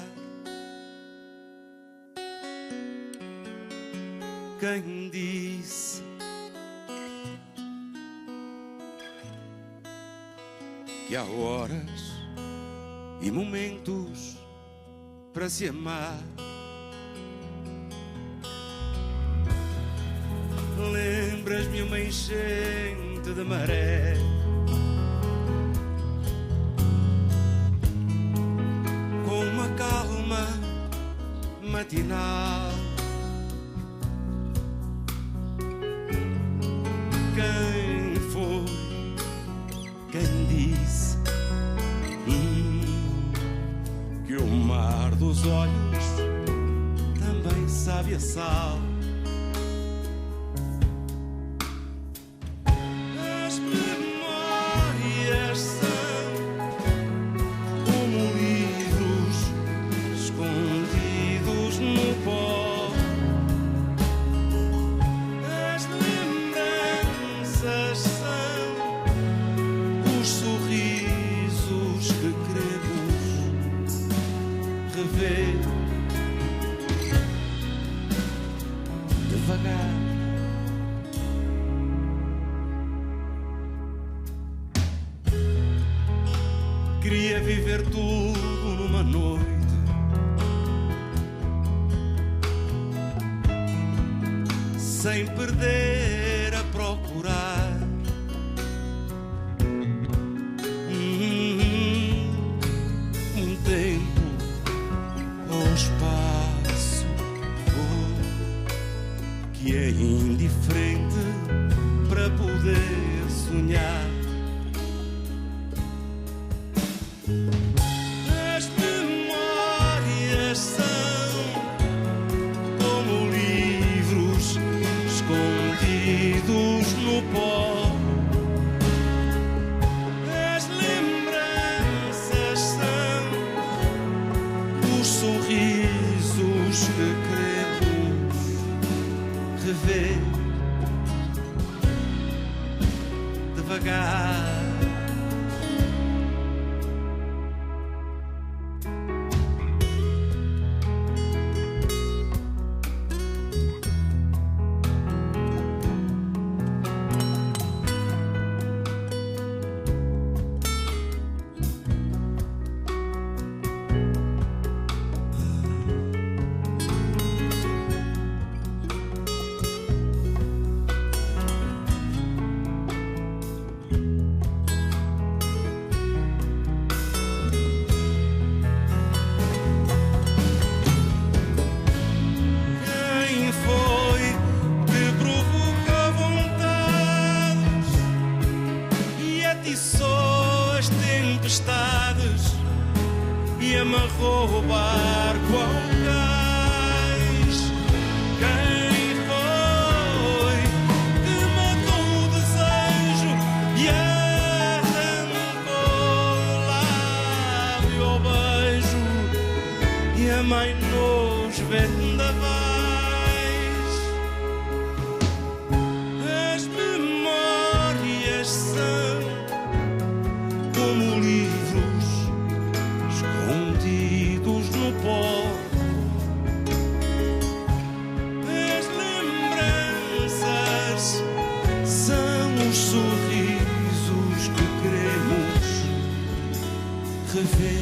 Quem disse que há horas e momentos para se amar? Lembras-me uma enchente de maré. Com uma calma matinal, quem foi quem disse que o mar dos olhos também sabe a sal? As memórias são como livros escondidos no pó. As lembranças são os sorrisos que queremos rever devagar. Queria viver tudo numa noite, sem perder a procurar um tempo ou espaço que é indiferente para poder sonhar. As memórias são como livros escondidos no pó. As lembranças são os sorrisos que queremos rever devagar. Quem foi que provocou vontades e atiçou as tempestades e amarrou o barco ao cais? Quem foi que matou o desejo e arrancou o lábio ao beijo e amainou os vendavais? As memórias são como livros escondidos no pó. As lembranças são os sorrisos que queremos rever